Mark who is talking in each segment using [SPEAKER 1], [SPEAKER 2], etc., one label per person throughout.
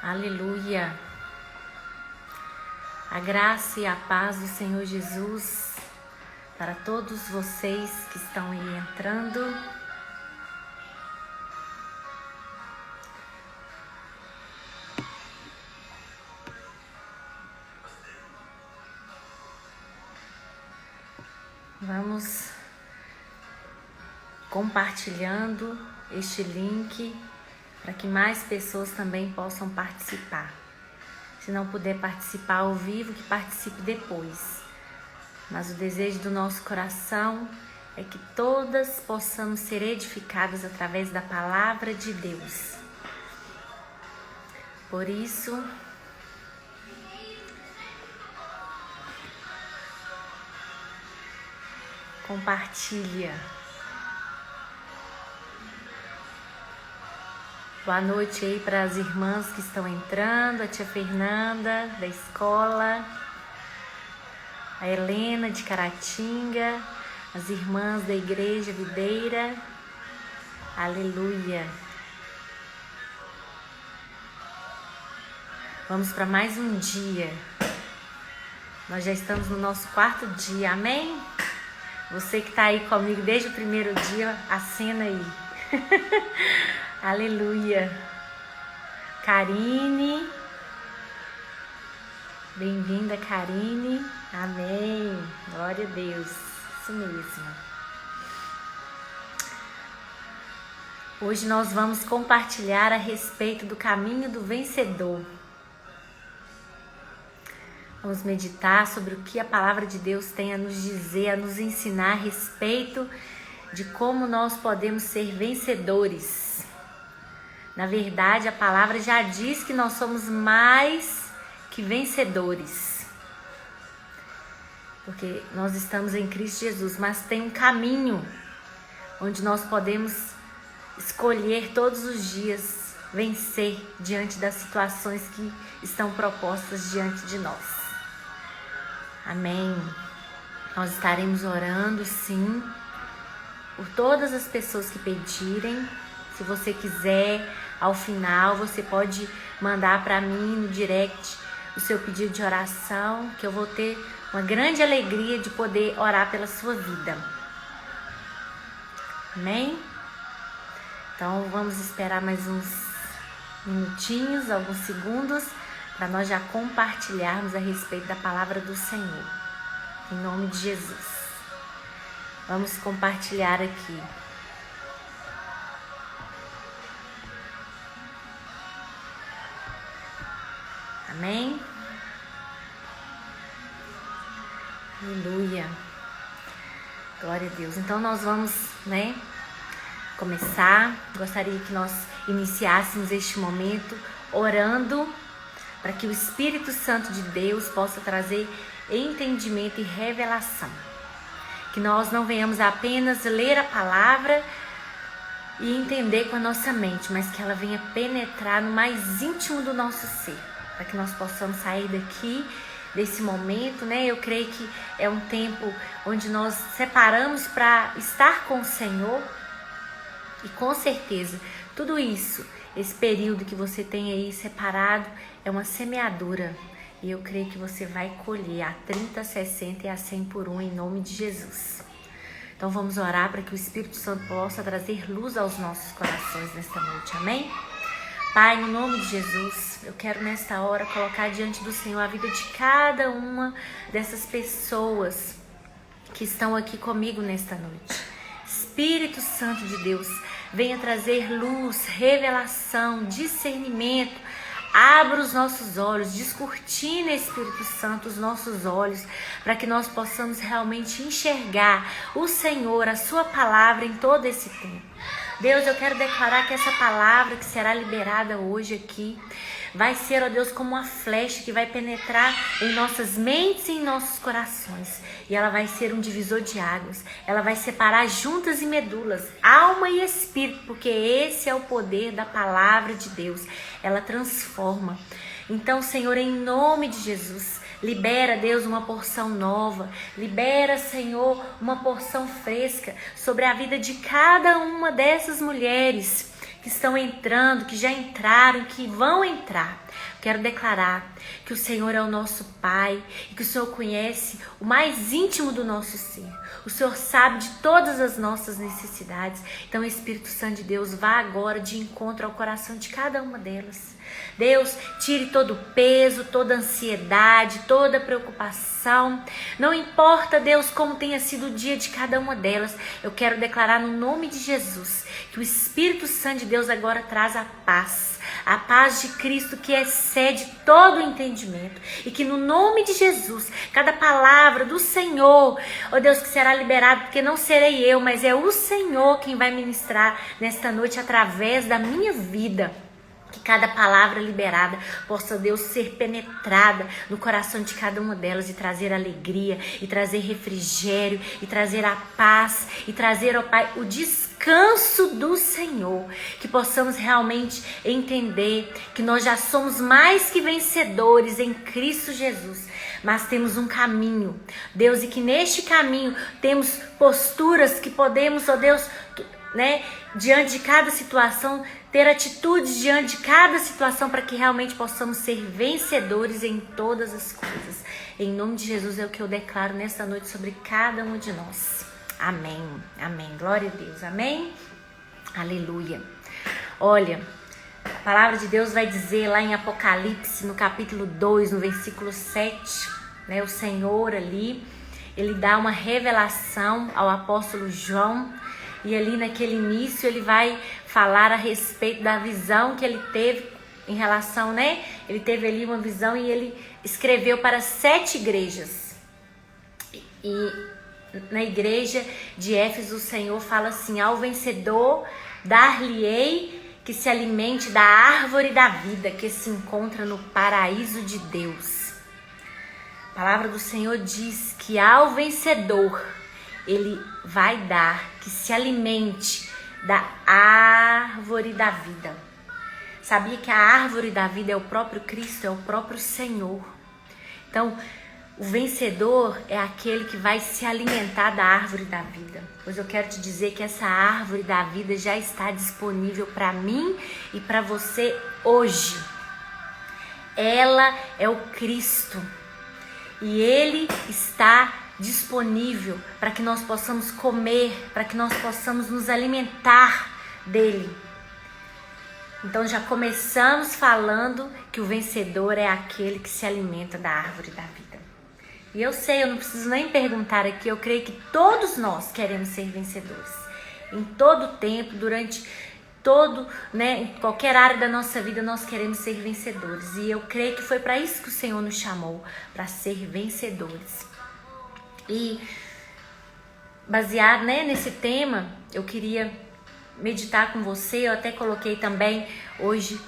[SPEAKER 1] Aleluia. A graça e a paz do Senhor Jesus para todos vocês que estão aí entrando. Vamos compartilhando este link para que mais pessoas também possam participar. Se não puder participar ao vivo, que participe depois. Mas o desejo do nosso coração é que todas possamos ser edificadas através da palavra de Deus. Por isso, compartilha. Boa noite aí para as irmãs que estão entrando, a tia Fernanda da escola, a Helena de Caratinga, as irmãs da Igreja Videira. Aleluia. Vamos para mais um dia. Nós já estamos no nosso 4º dia, amém? Você que está aí comigo desde o primeiro dia, acena aí. Aleluia. Karine. Bem-vinda, Karine. Amém. Glória a Deus. Isso mesmo. Hoje nós vamos compartilhar a respeito do caminho do vencedor. Vamos meditar sobre o que a palavra de Deus tem a nos dizer, a nos ensinar a respeito de como nós podemos ser vencedores. Na verdade, a palavra já diz que nós somos mais que vencedores. Porque nós estamos em Cristo Jesus, mas tem um caminho onde nós podemos escolher todos os dias vencer diante das situações que estão propostas diante de nós. Amém. Nós estaremos orando, sim, por todas as pessoas que pedirem. Se você quiser, ao final, você pode mandar para mim no direct o seu pedido de oração, que eu vou ter uma grande alegria de poder orar pela sua vida. Amém? Então, vamos esperar mais uns minutinhos, alguns segundos, para nós já compartilharmos a respeito da palavra do Senhor. Em nome de Jesus. Vamos compartilhar aqui. Amém? Aleluia. Glória a Deus. Então nós vamos, começar. Gostaria que nós iniciássemos este momento orando para que o Espírito Santo de Deus possa trazer entendimento e revelação. Que nós não venhamos apenas ler a palavra e entender com a nossa mente, mas que ela venha penetrar no mais íntimo do nosso ser, para que nós possamos sair daqui, desse momento, Eu creio que é um tempo onde nós separamos para estar com o Senhor. E com certeza, tudo isso, esse período que você tem aí separado, é uma semeadura. E eu creio que você vai colher a 30, 60 e a 100 por 1 em nome de Jesus. Então vamos orar para que o Espírito Santo possa trazer luz aos nossos corações nesta noite, amém? Pai, no nome de Jesus, eu quero nesta hora colocar diante do Senhor a vida de cada uma dessas pessoas que estão aqui comigo nesta noite. Espírito Santo de Deus, venha trazer luz, revelação, discernimento. Abra os nossos olhos, descortina, Espírito Santo, os nossos olhos, para que nós possamos realmente enxergar o Senhor, a sua palavra em todo esse tempo. Deus, eu quero declarar que essa palavra que será liberada hoje aqui vai ser, ó Deus, como uma flecha que vai penetrar em nossas mentes e em nossos corações. E ela vai ser um divisor de águas. Ela vai separar juntas e medulas, alma e espírito, porque esse é o poder da palavra de Deus. Ela transforma. Então, Senhor, em nome de Jesus, libera, Deus, uma porção nova. Libera, Senhor, uma porção fresca sobre a vida de cada uma dessas mulheres que estão entrando, que já entraram, que vão entrar. Quero declarar que o Senhor é o nosso Pai e que o Senhor conhece o mais íntimo do nosso ser. O Senhor sabe de todas as nossas necessidades. Então, Espírito Santo de Deus, vá agora de encontro ao coração de cada uma delas. Deus, tire todo o peso, toda a ansiedade, toda a preocupação. Não importa, Deus, como tenha sido o dia de cada uma delas. Eu quero declarar no nome de Jesus que o Espírito Santo de Deus agora traz a paz. A paz de Cristo que excede todo o entendimento. E que no nome de Jesus, cada palavra do Senhor, ó Deus, que será liberada, porque não serei eu, mas é o Senhor quem vai ministrar nesta noite através da minha vida. Que cada palavra liberada possa, Deus, ser penetrada no coração de cada uma delas e trazer alegria, e trazer refrigério, e trazer a paz, e trazer, ó Pai, o descanso do Senhor. Que possamos realmente entender que nós já somos mais que vencedores em Cristo Jesus. Mas temos um caminho, Deus, e que neste caminho temos posturas que podemos, ó Deus, diante de cada situação, ter atitudes diante de cada situação para que realmente possamos ser vencedores em todas as coisas. Em nome de Jesus é o que eu declaro nesta noite sobre cada um de nós. Amém, amém. Glória a Deus, amém. Aleluia. Olha, a palavra de Deus vai dizer lá em Apocalipse, no capítulo 2, no versículo 7, o Senhor ali, ele dá uma revelação ao apóstolo João. E ali naquele início ele vai falar a respeito da visão que ele teve em relação, Ele teve ali uma visão e ele escreveu para 7 igrejas. E na igreja de Éfeso o Senhor fala assim: ao vencedor dar-lhe-ei que se alimente da árvore da vida que se encontra no paraíso de Deus. A palavra do Senhor diz que ao vencedor ele vai dar que se alimente da árvore da vida. Sabia que a árvore da vida é o próprio Cristo, é o próprio Senhor. Então, o vencedor é aquele que vai se alimentar da árvore da vida. Pois eu quero te dizer que essa árvore da vida já está disponível para mim e para você hoje. Ela é o Cristo. E Ele está disponível para que nós possamos comer, para que nós possamos nos alimentar dele. Então já começamos falando que o vencedor é aquele que se alimenta da árvore da vida. E eu sei, eu não preciso nem perguntar aqui, eu creio que todos nós queremos ser vencedores. Em todo tempo, durante todo, em qualquer área da nossa vida nós queremos ser vencedores. E eu creio que foi para isso que o Senhor nos chamou, para ser vencedores. E baseado nesse tema, eu queria meditar com você. Eu até coloquei também hoje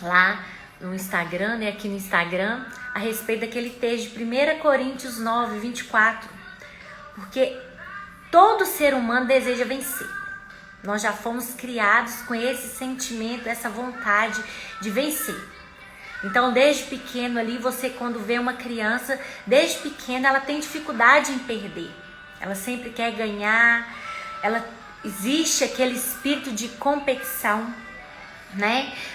[SPEAKER 1] lá no Instagram, aqui no Instagram, a respeito daquele texto de 1 Coríntios 9, 24. Porque todo ser humano deseja vencer. Nós já fomos criados com esse sentimento, essa vontade de vencer. Então, desde pequeno ali, você quando vê uma criança, desde pequena, ela tem dificuldade em perder. Ela sempre quer ganhar, existe aquele espírito de competição,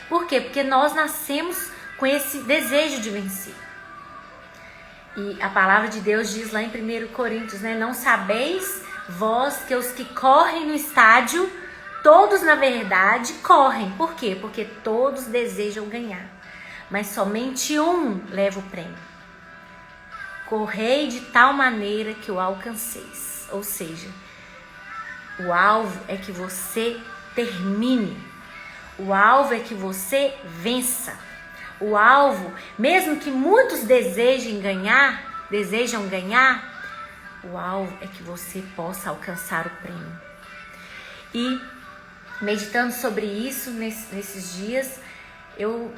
[SPEAKER 1] Por quê? Porque nós nascemos com esse desejo de vencer. E a palavra de Deus diz lá em 1 Coríntios, não sabeis vós que os que correm no estádio, todos na verdade correm. Por quê? Porque todos desejam ganhar. Mas somente um leva o prêmio. Correi de tal maneira que o alcanceis. Ou seja, o alvo é que você termine. O alvo é que você vença. O alvo, mesmo que muitos desejam ganhar, o alvo é que você possa alcançar o prêmio. E meditando sobre isso nesses dias, eu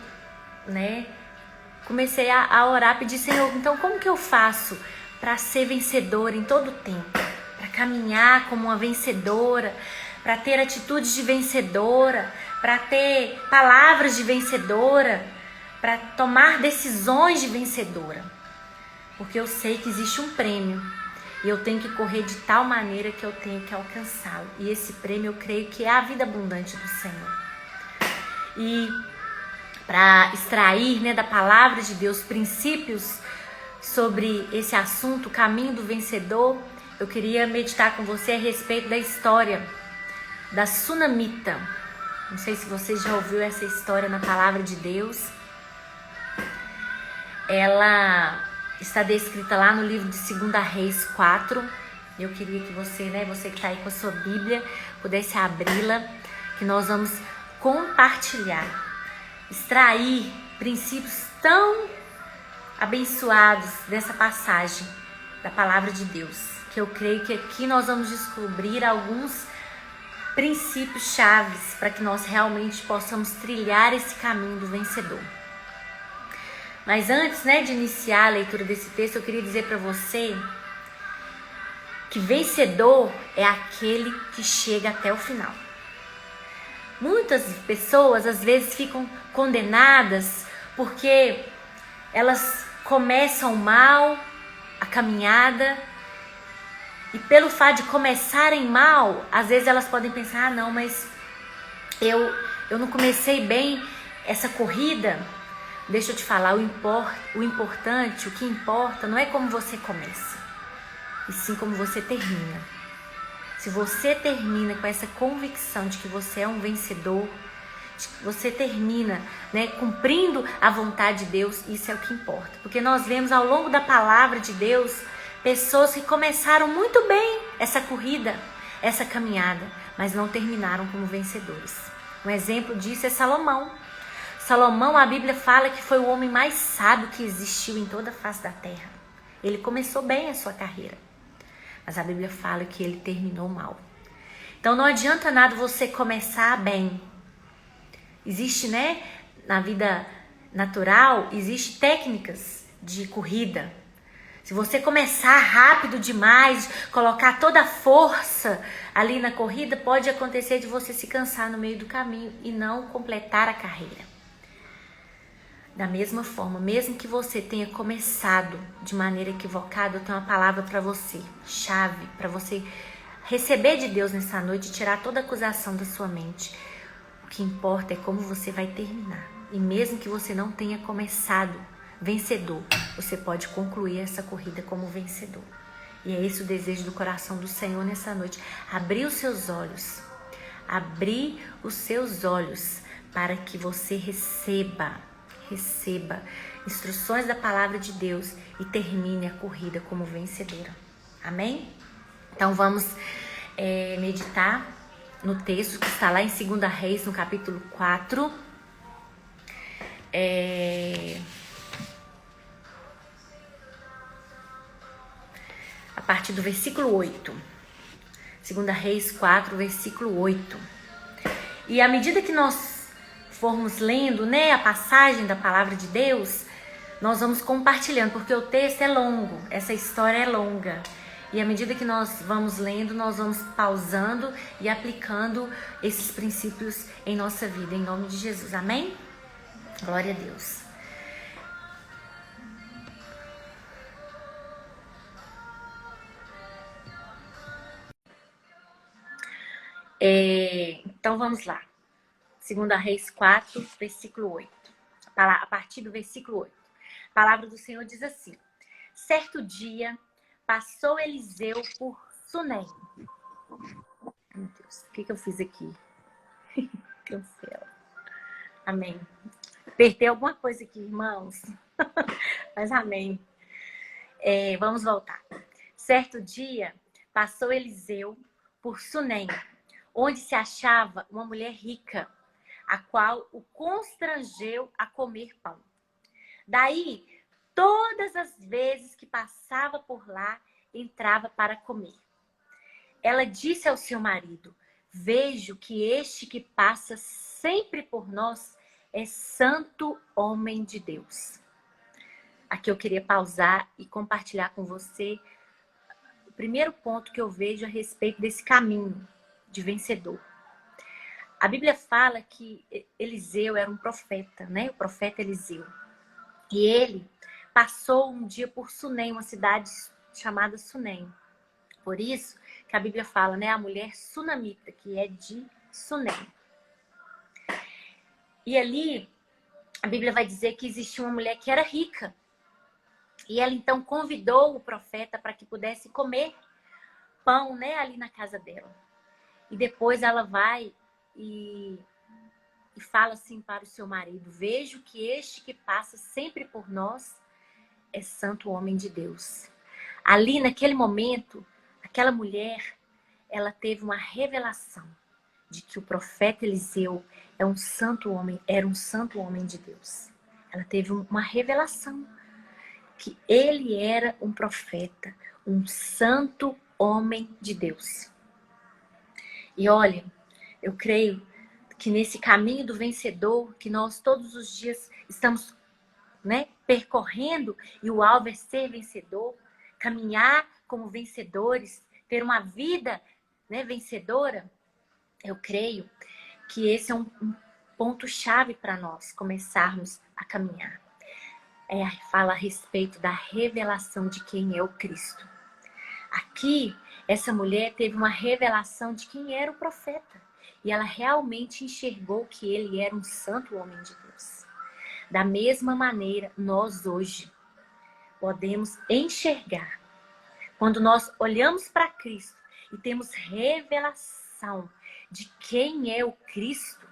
[SPEAKER 1] comecei a orar, pedir: Senhor, então como que eu faço para ser vencedora em todo o tempo? Para caminhar como uma vencedora, para ter atitudes de vencedora, para ter palavras de vencedora, para tomar decisões de vencedora. Porque eu sei que existe um prêmio e eu tenho que correr de tal maneira que eu tenho que alcançá-lo. E esse prêmio eu creio que é a vida abundante do Senhor. E para extrair, né, da palavra de Deus princípios sobre esse assunto, o caminho do vencedor, eu queria meditar com você a respeito da história da Sunamita. Não sei se você já ouviu essa história na palavra de Deus. Ela está descrita lá no livro de 2 Reis 4. Eu queria que você, né, você que está aí com a sua Bíblia, pudesse abri-la, que nós vamos compartilhar, extrair princípios tão abençoados dessa passagem da palavra de Deus, que eu creio que aqui nós vamos descobrir alguns princípios chaves para que nós realmente possamos trilhar esse caminho do vencedor. Mas antes, né, de iniciar a leitura desse texto, eu queria dizer para você que vencedor é aquele que chega até o final. Muitas pessoas às vezes ficam condenadas porque elas começam mal a caminhada e pelo fato de começarem mal, às vezes elas podem pensar, não, mas eu não comecei bem essa corrida. Deixa eu te falar, o importante, o que importa não é como você começa, e sim como você termina. Se você termina com essa convicção de que você é um vencedor, de que você termina, né, cumprindo a vontade de Deus, isso é o que importa. Porque nós vemos ao longo da palavra de Deus pessoas que começaram muito bem essa corrida, essa caminhada, mas não terminaram como vencedores. Um exemplo disso é Salomão. Salomão, a Bíblia fala que foi o homem mais sábio que existiu em toda a face da terra. Ele começou bem a sua carreira, mas a Bíblia fala que ele terminou mal. Então não adianta nada você começar bem. Existe, né, na vida natural, existe técnicas de corrida. Se você começar rápido demais, colocar toda a força ali na corrida, pode acontecer de você se cansar no meio do caminho e não completar a carreira. Da mesma forma, mesmo que você tenha começado de maneira equivocada, eu tenho uma palavra para você, chave, para você receber de Deus nessa noite e tirar toda acusação da sua mente. O que importa é como você vai terminar. E mesmo que você não tenha começado vencedor, você pode concluir essa corrida como vencedor. E é esse o desejo do coração do Senhor nessa noite. Abrir os seus olhos para que você receba instruções da palavra de Deus e termine a corrida como vencedora. Amém? Então vamos meditar no texto que está lá em 2 Reis, no capítulo 4. A partir do versículo 8. 2 Reis 4, versículo 8. E à medida que nós formos lendo, né, a passagem da palavra de Deus, nós vamos compartilhando, porque o texto é longo, essa história é longa. E à medida que nós vamos lendo, nós vamos pausando e aplicando esses princípios em nossa vida, em nome de Jesus. Amém? Glória a Deus. Então vamos lá. 2 Reis 4, versículo 8. A partir do versículo 8. A palavra do Senhor diz assim: certo dia passou Eliseu por Sunem. Meu Deus, o que eu fiz aqui? Cancela. Amém. Apertei alguma coisa aqui, irmãos. Mas amém. Vamos voltar. Certo dia passou Eliseu por Sunem, onde se achava uma mulher rica, a qual o constrangeu a comer pão. Daí, todas as vezes que passava por lá, entrava para comer. Ela disse ao seu marido: vejo que este que passa sempre por nós é santo homem de Deus. Aqui eu queria pausar e compartilhar com você o primeiro ponto que eu vejo a respeito desse caminho de vencedor. A Bíblia fala que Eliseu era um profeta, né? O profeta Eliseu. E ele passou um dia por Sunem, uma cidade chamada Sunem. Por isso que a Bíblia fala, né? A mulher sunamita, que é de Sunem. E ali a Bíblia vai dizer que existia uma mulher que era rica. E ela então convidou o profeta para que pudesse comer pão, né, ali na casa dela. E depois ela vai e fala assim para o seu marido: vejo que este que passa sempre por nós é santo homem de Deus. Ali naquele momento, aquela mulher, ela teve uma revelação de que o profeta Eliseu era um santo homem de Deus. Ela teve uma revelação que ele era um profeta, um santo homem de Deus. E olha, eu creio que nesse caminho do vencedor, que nós todos os dias estamos, né, percorrendo, e o alvo é ser vencedor, caminhar como vencedores, ter uma vida, né, vencedora, eu creio que esse é um ponto-chave para nós começarmos a caminhar. Fala a respeito da revelação de quem é o Cristo. Aqui, essa mulher teve uma revelação de quem era o profeta. E ela realmente enxergou que ele era um santo homem de Deus. Da mesma maneira, nós hoje podemos enxergar. Quando nós olhamos para Cristo e temos revelação de quem é o Cristo,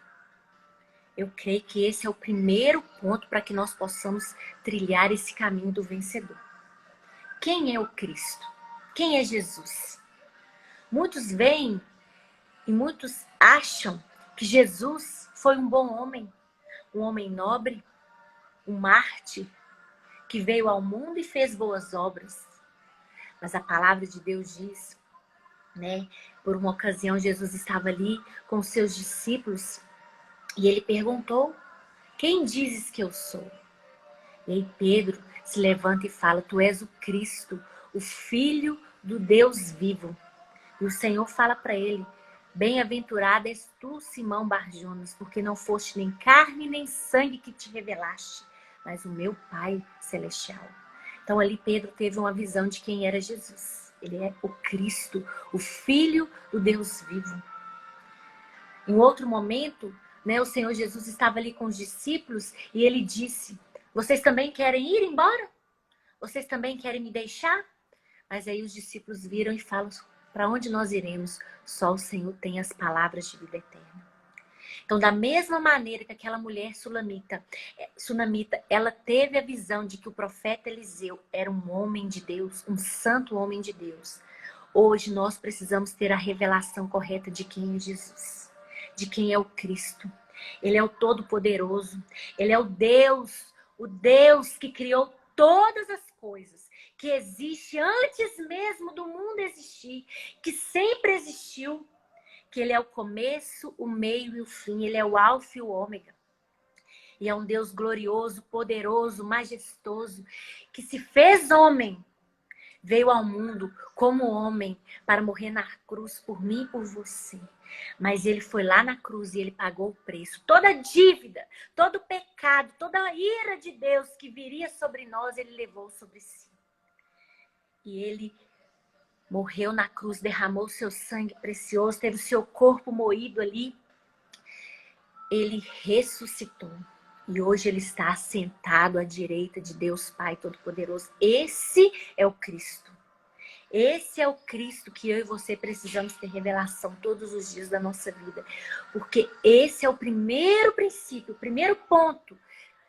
[SPEAKER 1] eu creio que esse é o primeiro ponto para que nós possamos trilhar esse caminho do vencedor. Quem é o Cristo? Quem é Jesus? Muitos veem e muitos acham que Jesus foi um bom homem, um homem nobre, um mártir, que veio ao mundo e fez boas obras. Mas a palavra de Deus diz, né? Por uma ocasião, Jesus estava ali com os seus discípulos e ele perguntou: quem dizes que eu sou? E aí Pedro se levanta e fala: tu és o Cristo, o Filho do Deus vivo. E o Senhor fala para ele: bem-aventurado és tu, Simão Bar-Jonas, porque não foste nem carne nem sangue que te revelaste, mas o meu Pai celestial. Então ali Pedro teve uma visão de quem era Jesus. Ele é o Cristo, o Filho do Deus vivo. Em outro momento, né, o Senhor Jesus estava ali com os discípulos e ele disse: vocês também querem ir embora? Vocês também querem me deixar? Mas aí os discípulos viram e falam: para onde nós iremos? Só o Senhor tem as palavras de vida eterna. Então, da mesma maneira que aquela mulher sunamita, ela teve a visão de que o profeta Eliseu era um homem de Deus, um santo homem de Deus. Hoje nós precisamos ter a revelação correta de quem é Jesus, de quem é o Cristo. Ele é o Todo-Poderoso, ele é o Deus que criou todas as coisas, que existe antes mesmo do mundo existir, que sempre existiu, que ele é o começo, o meio e o fim, ele é o alfa e o ômega. E é um Deus glorioso, poderoso, majestoso, que se fez homem, veio ao mundo como homem para morrer na cruz por mim e por você. Mas ele foi lá na cruz e ele pagou o preço. Toda dívida, todo pecado, toda a ira de Deus que viria sobre nós, ele levou sobre si. E ele morreu na cruz, derramou seu sangue precioso, teve o seu corpo moído ali. Ele ressuscitou. E hoje ele está assentado à direita de Deus Pai Todo-Poderoso. Esse é o Cristo. Esse é o Cristo que eu e você precisamos ter revelação todos os dias da nossa vida. Porque esse é o primeiro princípio, o primeiro ponto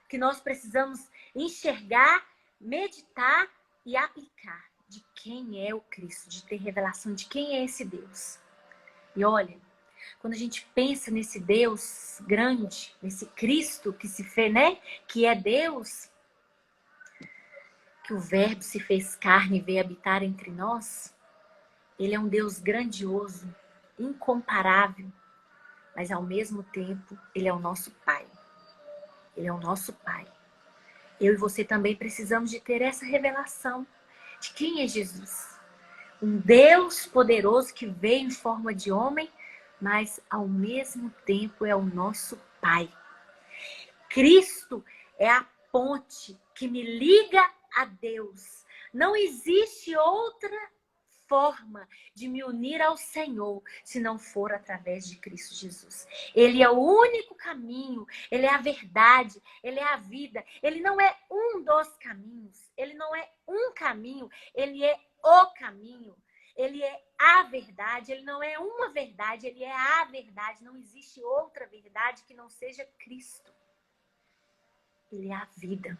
[SPEAKER 1] que nós precisamos enxergar, meditar e aplicar. De quem é o Cristo, de ter revelação de quem é esse Deus. E olha, quando a gente pensa nesse Deus grande, nesse Cristo que se fez, né? Que é Deus, que o Verbo se fez carne e veio habitar entre nós. Ele é um Deus grandioso, incomparável, mas ao mesmo tempo ele é o nosso Pai. Ele é o nosso Pai. Eu e você também precisamos de ter essa revelação de quem é Jesus. Um Deus poderoso que veio em forma de homem, mas ao mesmo tempo é o nosso Pai. Cristo é a ponte que me liga a Deus. Não existe outra forma de me unir ao Senhor se não for através de Cristo Jesus. Ele é o único caminho, Ele é a verdade, Ele é a vida. Ele não é um dos caminhos, Ele não é um caminho, Ele é o caminho. Ele é a verdade, Ele não é uma verdade, Ele é a verdade. Não existe outra verdade que não seja Cristo. Ele é a vida.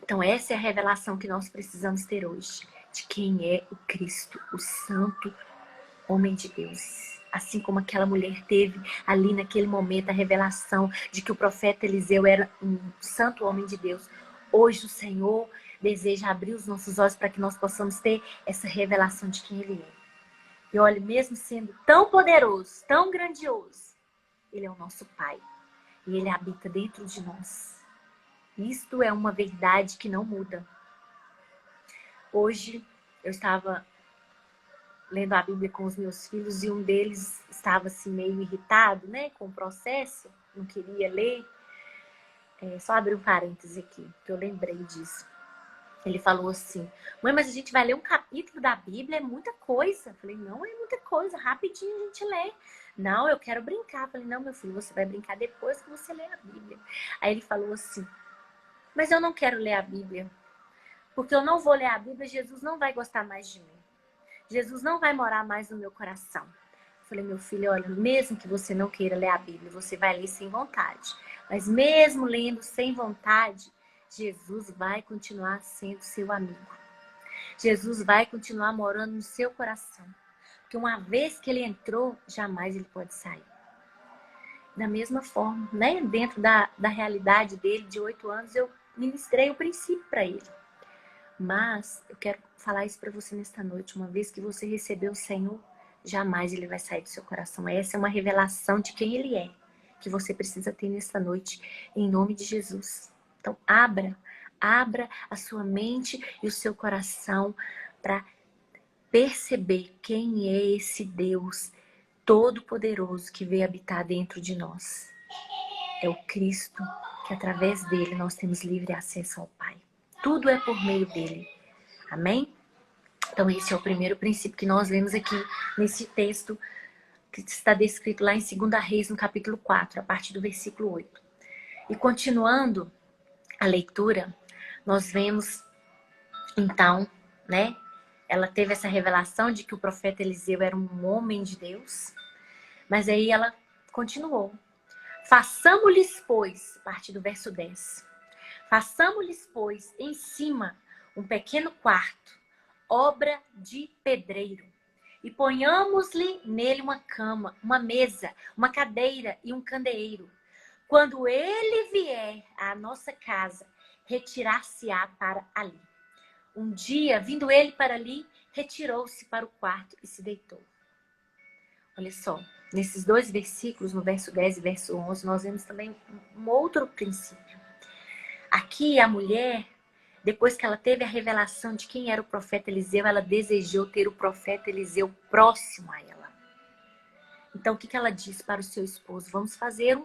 [SPEAKER 1] Então essa é a revelação que nós precisamos ter hoje, de quem é o Cristo, o Santo Homem de Deus. Assim como aquela mulher teve ali naquele momento a revelação de que o profeta Eliseu era um santo homem de Deus. Hoje o Senhor deseja abrir os nossos olhos para que nós possamos ter essa revelação de quem Ele é. E olha, mesmo sendo tão poderoso, tão grandioso, Ele é o nosso Pai. E Ele habita dentro de nós. Isto é uma verdade que não muda. Hoje eu estava lendo a Bíblia com os meus filhos e um deles estava assim meio irritado, né, com o processo, não queria ler. Só abrir um parêntese aqui, que eu lembrei disso. Ele falou assim: mãe, mas a gente vai ler um capítulo da Bíblia, é muita coisa. Eu falei: não é muita coisa, rapidinho a gente lê. Não, eu quero brincar. Eu falei: não, meu filho, você vai brincar depois que você ler a Bíblia. Aí ele falou assim: mas eu não quero ler a Bíblia, porque eu não vou ler a Bíblia, Jesus não vai gostar mais de mim. Jesus não vai morar mais no meu coração. Eu falei: meu filho, olha, mesmo que você não queira ler a Bíblia, você vai ler sem vontade. Mas mesmo lendo sem vontade, Jesus vai continuar sendo seu amigo. Jesus vai continuar morando no seu coração. Porque uma vez que ele entrou, jamais ele pode sair. Da mesma forma, né? Dentro da realidade dele, de 8 anos, eu ministrei o princípio para ele. Mas eu quero falar isso para você nesta noite. Uma vez que você recebeu o Senhor, jamais ele vai sair do seu coração. Essa é uma revelação de quem ele é, que você precisa ter nesta noite, em nome de Jesus. Então, abra a sua mente e o seu coração para perceber quem é esse Deus Todo-Poderoso que veio habitar dentro de nós. É o Cristo, que através dele nós temos livre acesso ao Pai. Tudo é por meio dele. Amém? Então esse é o primeiro princípio que nós vemos aqui nesse texto que está descrito lá em 2 Reis, no capítulo 4, a partir do versículo 8. E continuando a leitura, nós vemos então, né? Ela teve essa revelação de que o profeta Eliseu era um homem de Deus, mas aí ela continuou. Façamos-lhes, pois, a partir do verso 10. Façamos-lhes, pois, em cima um pequeno quarto, obra de pedreiro, e ponhamos-lhe nele uma cama, uma mesa, uma cadeira e um candeeiro. Quando ele vier à nossa casa, retirar-se-á para ali. Um dia, vindo ele para ali, retirou-se para o quarto e se deitou. Olha só, nesses 2 versículos, no verso 10 e verso 11, nós vemos também um outro princípio. Aqui a mulher, depois que ela teve a revelação de quem era o profeta Eliseu, ela desejou ter o profeta Eliseu próximo a ela. Então o que ela disse para o seu esposo? Vamos fazer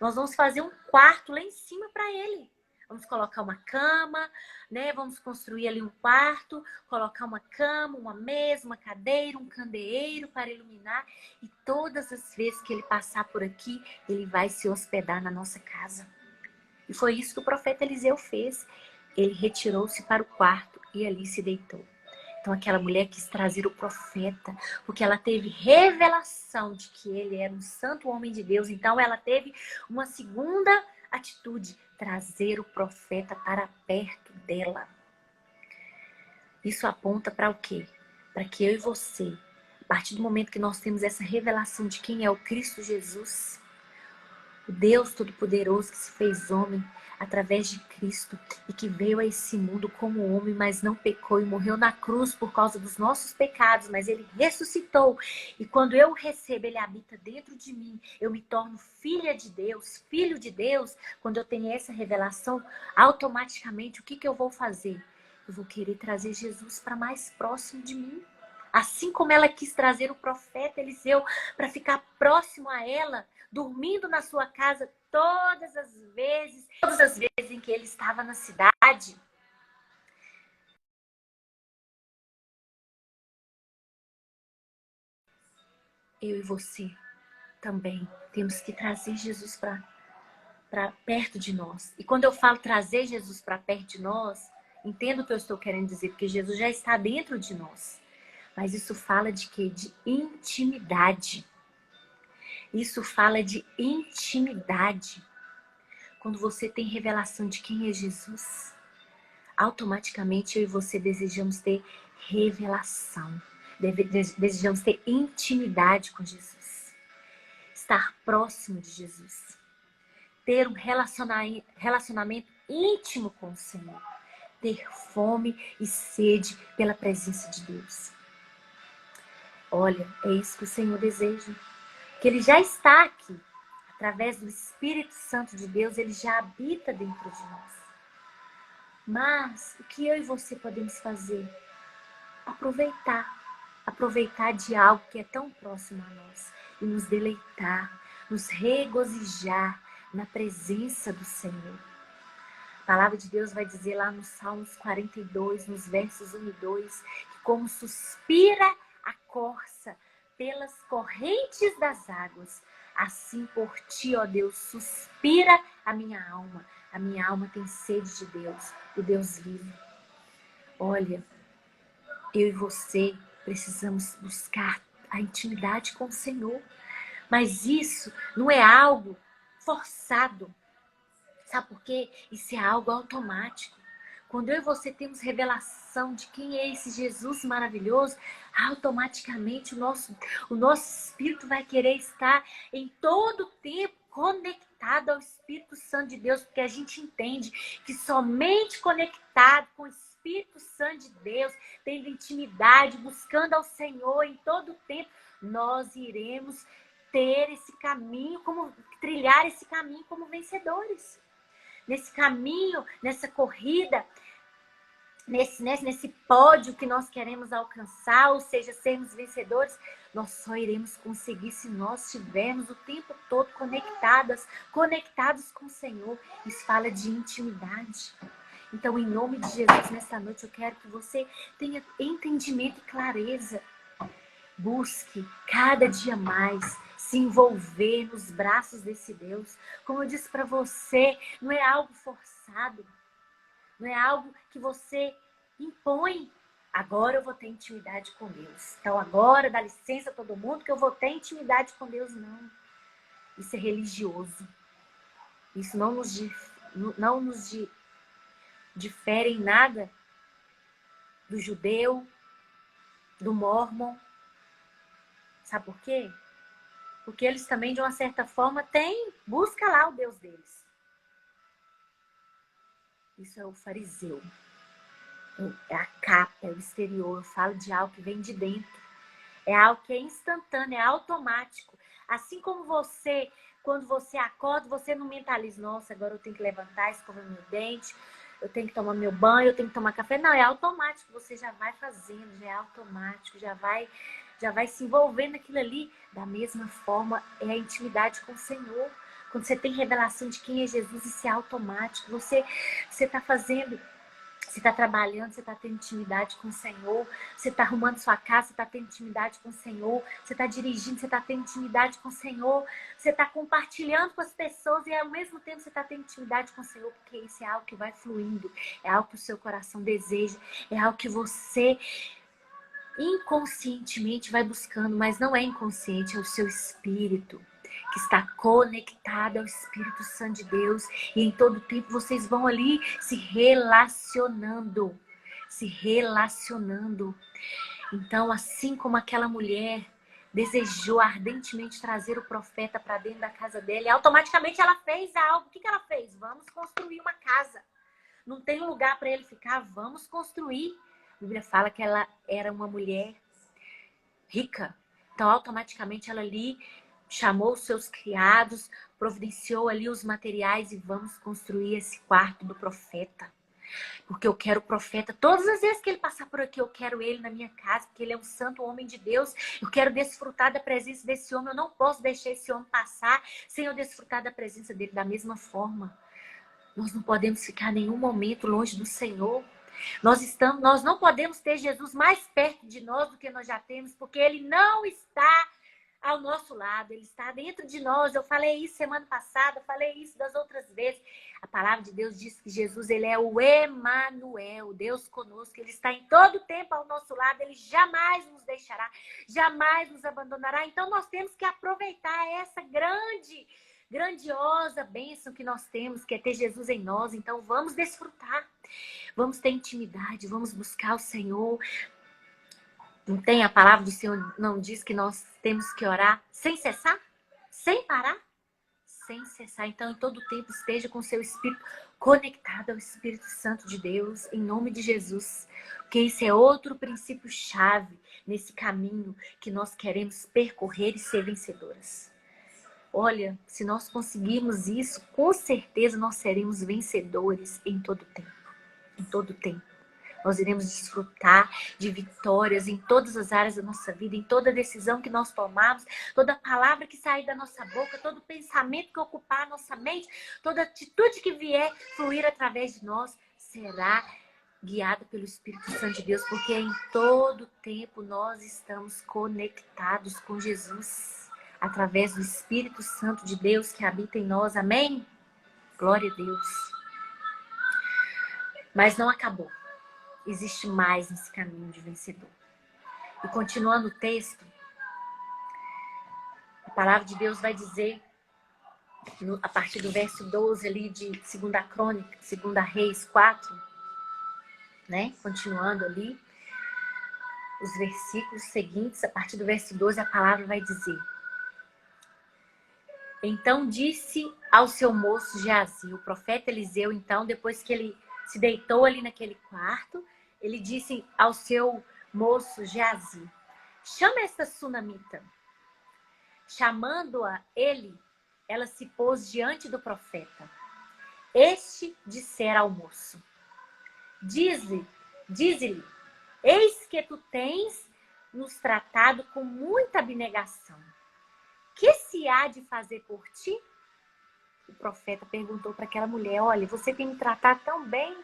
[SPEAKER 1] nós vamos fazer um quarto lá em cima para ele. Vamos colocar uma cama, né? Vamos construir ali um quarto, colocar uma cama, uma mesa, uma cadeira, um candeeiro para iluminar. E todas as vezes que ele passar por aqui, ele vai se hospedar na nossa casa. E foi isso que o profeta Eliseu fez. Ele retirou-se para o quarto e ali se deitou. Então aquela mulher quis trazer o profeta, porque ela teve revelação de que ele era um santo homem de Deus. Então ela teve uma segunda atitude, trazer o profeta para perto dela. Isso aponta para o quê? Para que eu e você, a partir do momento que nós temos essa revelação de quem é o Cristo Jesus, o Deus Todo-Poderoso que se fez homem através de Cristo e que veio a esse mundo como homem, mas não pecou e morreu na cruz por causa dos nossos pecados, mas ele ressuscitou. E quando eu o recebo, ele habita dentro de mim. Eu me torno filha de Deus, filho de Deus. Quando eu tenho essa revelação, automaticamente, o que eu vou fazer? Eu vou querer trazer Jesus para mais próximo de mim. Assim como ela quis trazer o profeta Eliseu para ficar próximo a ela, dormindo na sua casa todas as vezes em que ele estava na cidade. eu e você também temos que trazer Jesus para perto de nós. E quando eu falo trazer Jesus para perto de nós, entendo o que eu estou querendo dizer, porque Jesus já está dentro de nós. Mas isso fala de quê? De intimidade. Isso fala de intimidade. Quando você tem revelação de quem é Jesus, automaticamente eu e você desejamos ter revelação. Desejamos ter intimidade com Jesus. Estar próximo de Jesus. Ter um relacionamento íntimo com o Senhor. Ter fome e sede pela presença de Deus. Olha, é isso que o Senhor deseja. Que Ele já está aqui. Através do Espírito Santo de Deus, Ele já habita dentro de nós. Mas o que eu e você podemos fazer? Aproveitar de algo que é tão próximo a nós e nos deleitar, nos regozijar na presença do Senhor. A palavra de Deus vai dizer lá no Salmos 42, nos versos 1 e 2, que como suspira a corça pelas correntes das águas, assim por ti, ó Deus, suspira a minha alma. A minha alma tem sede de Deus, do Deus vivo. Olha, eu e você precisamos buscar a intimidade com o Senhor. Mas isso não é algo forçado. Sabe por quê? Isso é algo automático. Quando eu e você temos revelação de quem é esse Jesus maravilhoso, automaticamente o nosso espírito vai querer estar em todo tempo conectado ao Espírito Santo de Deus, porque a gente entende que somente conectado com o Espírito Santo de Deus, tendo intimidade, buscando ao Senhor em todo tempo, nós iremos ter esse caminho, trilhar esse caminho como vencedores. Nesse caminho, nessa corrida, nesse pódio que nós queremos alcançar, ou seja, sermos vencedores, nós só iremos conseguir se nós estivermos o tempo todo conectados com o Senhor. Isso fala de intimidade. Então, em nome de Jesus, nessa noite, eu quero que você tenha entendimento e clareza. Busque cada dia mais se envolver nos braços desse Deus. Como eu disse para você, não é algo forçado. Não é algo que você impõe. Agora eu vou ter intimidade com Deus. Então agora dá licença a todo mundo que eu vou ter intimidade com Deus. Não. Isso é religioso. Isso não nos difere em nada do judeu, do mórmon. Sabe por quê? Porque eles também, de uma certa forma, busca lá o Deus deles. Isso é o fariseu. É a capa, é o exterior. Eu falo de algo que vem de dentro. É algo que é instantâneo, é automático. Assim como você, quando você acorda, você não mentaliza, nossa, agora eu tenho que levantar, escovar meu dente, eu tenho que tomar meu banho, eu tenho que tomar café. Não, é automático, você já vai fazendo, já é automático, já vai se envolvendo naquilo ali. Da mesma forma, é a intimidade com o Senhor. Quando você tem revelação de quem é Jesus, isso é automático. Você está fazendo, você está trabalhando, você está tendo intimidade com o Senhor. Você está arrumando sua casa, você está tendo intimidade com o Senhor. Você está dirigindo, você está tendo intimidade com o Senhor. Você está compartilhando com as pessoas e ao mesmo tempo você está tendo intimidade com o Senhor, porque isso é algo que vai fluindo. É algo que o seu coração deseja. É algo que você inconscientemente vai buscando, mas não é inconsciente, é o seu espírito que está conectado ao Espírito Santo de Deus, e em todo tempo vocês vão ali se relacionando. Então, assim como aquela mulher desejou ardentemente trazer o profeta para dentro da casa dela, e automaticamente ela fez algo. O que ela fez? Vamos construir uma casa. Não tem lugar para ele ficar, vamos construir. A Bíblia fala que ela era uma mulher rica. Então, automaticamente, ela ali chamou os seus criados, providenciou ali os materiais e vamos construir esse quarto do profeta. Porque eu quero o profeta. Todas as vezes que ele passar por aqui, eu quero ele na minha casa, porque ele é um santo homem de Deus. Eu quero desfrutar da presença desse homem. Eu não posso deixar esse homem passar sem eu desfrutar da presença dele. Da mesma forma, nós não podemos ficar nenhum momento longe do Senhor. Nós não podemos ter Jesus mais perto de nós do que nós já temos, porque ele não está ao nosso lado, Ele está dentro de nós. Eu falei isso semana passada, falei isso das outras vezes. A palavra de Deus diz que Jesus, Ele é o Emanuel, Deus conosco. Ele está em todo tempo ao nosso lado, Ele jamais nos deixará, jamais nos abandonará. Então nós temos que aproveitar essa grandiosa bênção que nós temos, que é ter Jesus em nós. Então vamos desfrutar, vamos ter intimidade, vamos buscar o Senhor. Não tem a palavra do Senhor, não diz que nós temos que orar sem cessar? Sem parar? Sem cessar. Então, em todo tempo, esteja com o seu espírito conectado ao Espírito Santo de Deus, em nome de Jesus. Porque esse é outro princípio-chave nesse caminho que nós queremos percorrer e ser vencedoras. Olha, se nós conseguirmos isso, com certeza nós seremos vencedores em todo tempo. Em todo tempo. Nós iremos desfrutar de vitórias em todas as áreas da nossa vida, em toda decisão que nós tomarmos, toda palavra que sair da nossa boca, todo pensamento que ocupar a nossa mente, toda atitude que vier fluir através de nós, será guiada pelo Espírito Santo de Deus, porque em todo tempo nós estamos conectados com Jesus, através do Espírito Santo de Deus que habita em nós. Amém? Glória a Deus. Mas não acabou. Existe mais nesse caminho de vencedor. E continuando o texto, a palavra de Deus vai dizer, a partir do verso 12 ali de 2 Crônica, 2 Reis 4, né? Continuando ali, os versículos seguintes, a partir do verso 12, a palavra vai dizer: Então disse ao seu moço Geazi, o profeta Eliseu, então, depois que ele se deitou ali naquele quarto, ele disse ao seu moço Geazi: chama esta sunamita. Chamando-a ele, ela se pôs diante do profeta. Este dissera ao moço: Dize-lhe, eis que tu tens nos tratado com muita abnegação. Que se há de fazer por ti? O profeta perguntou para aquela mulher: olha, você tem me tratado tão bem,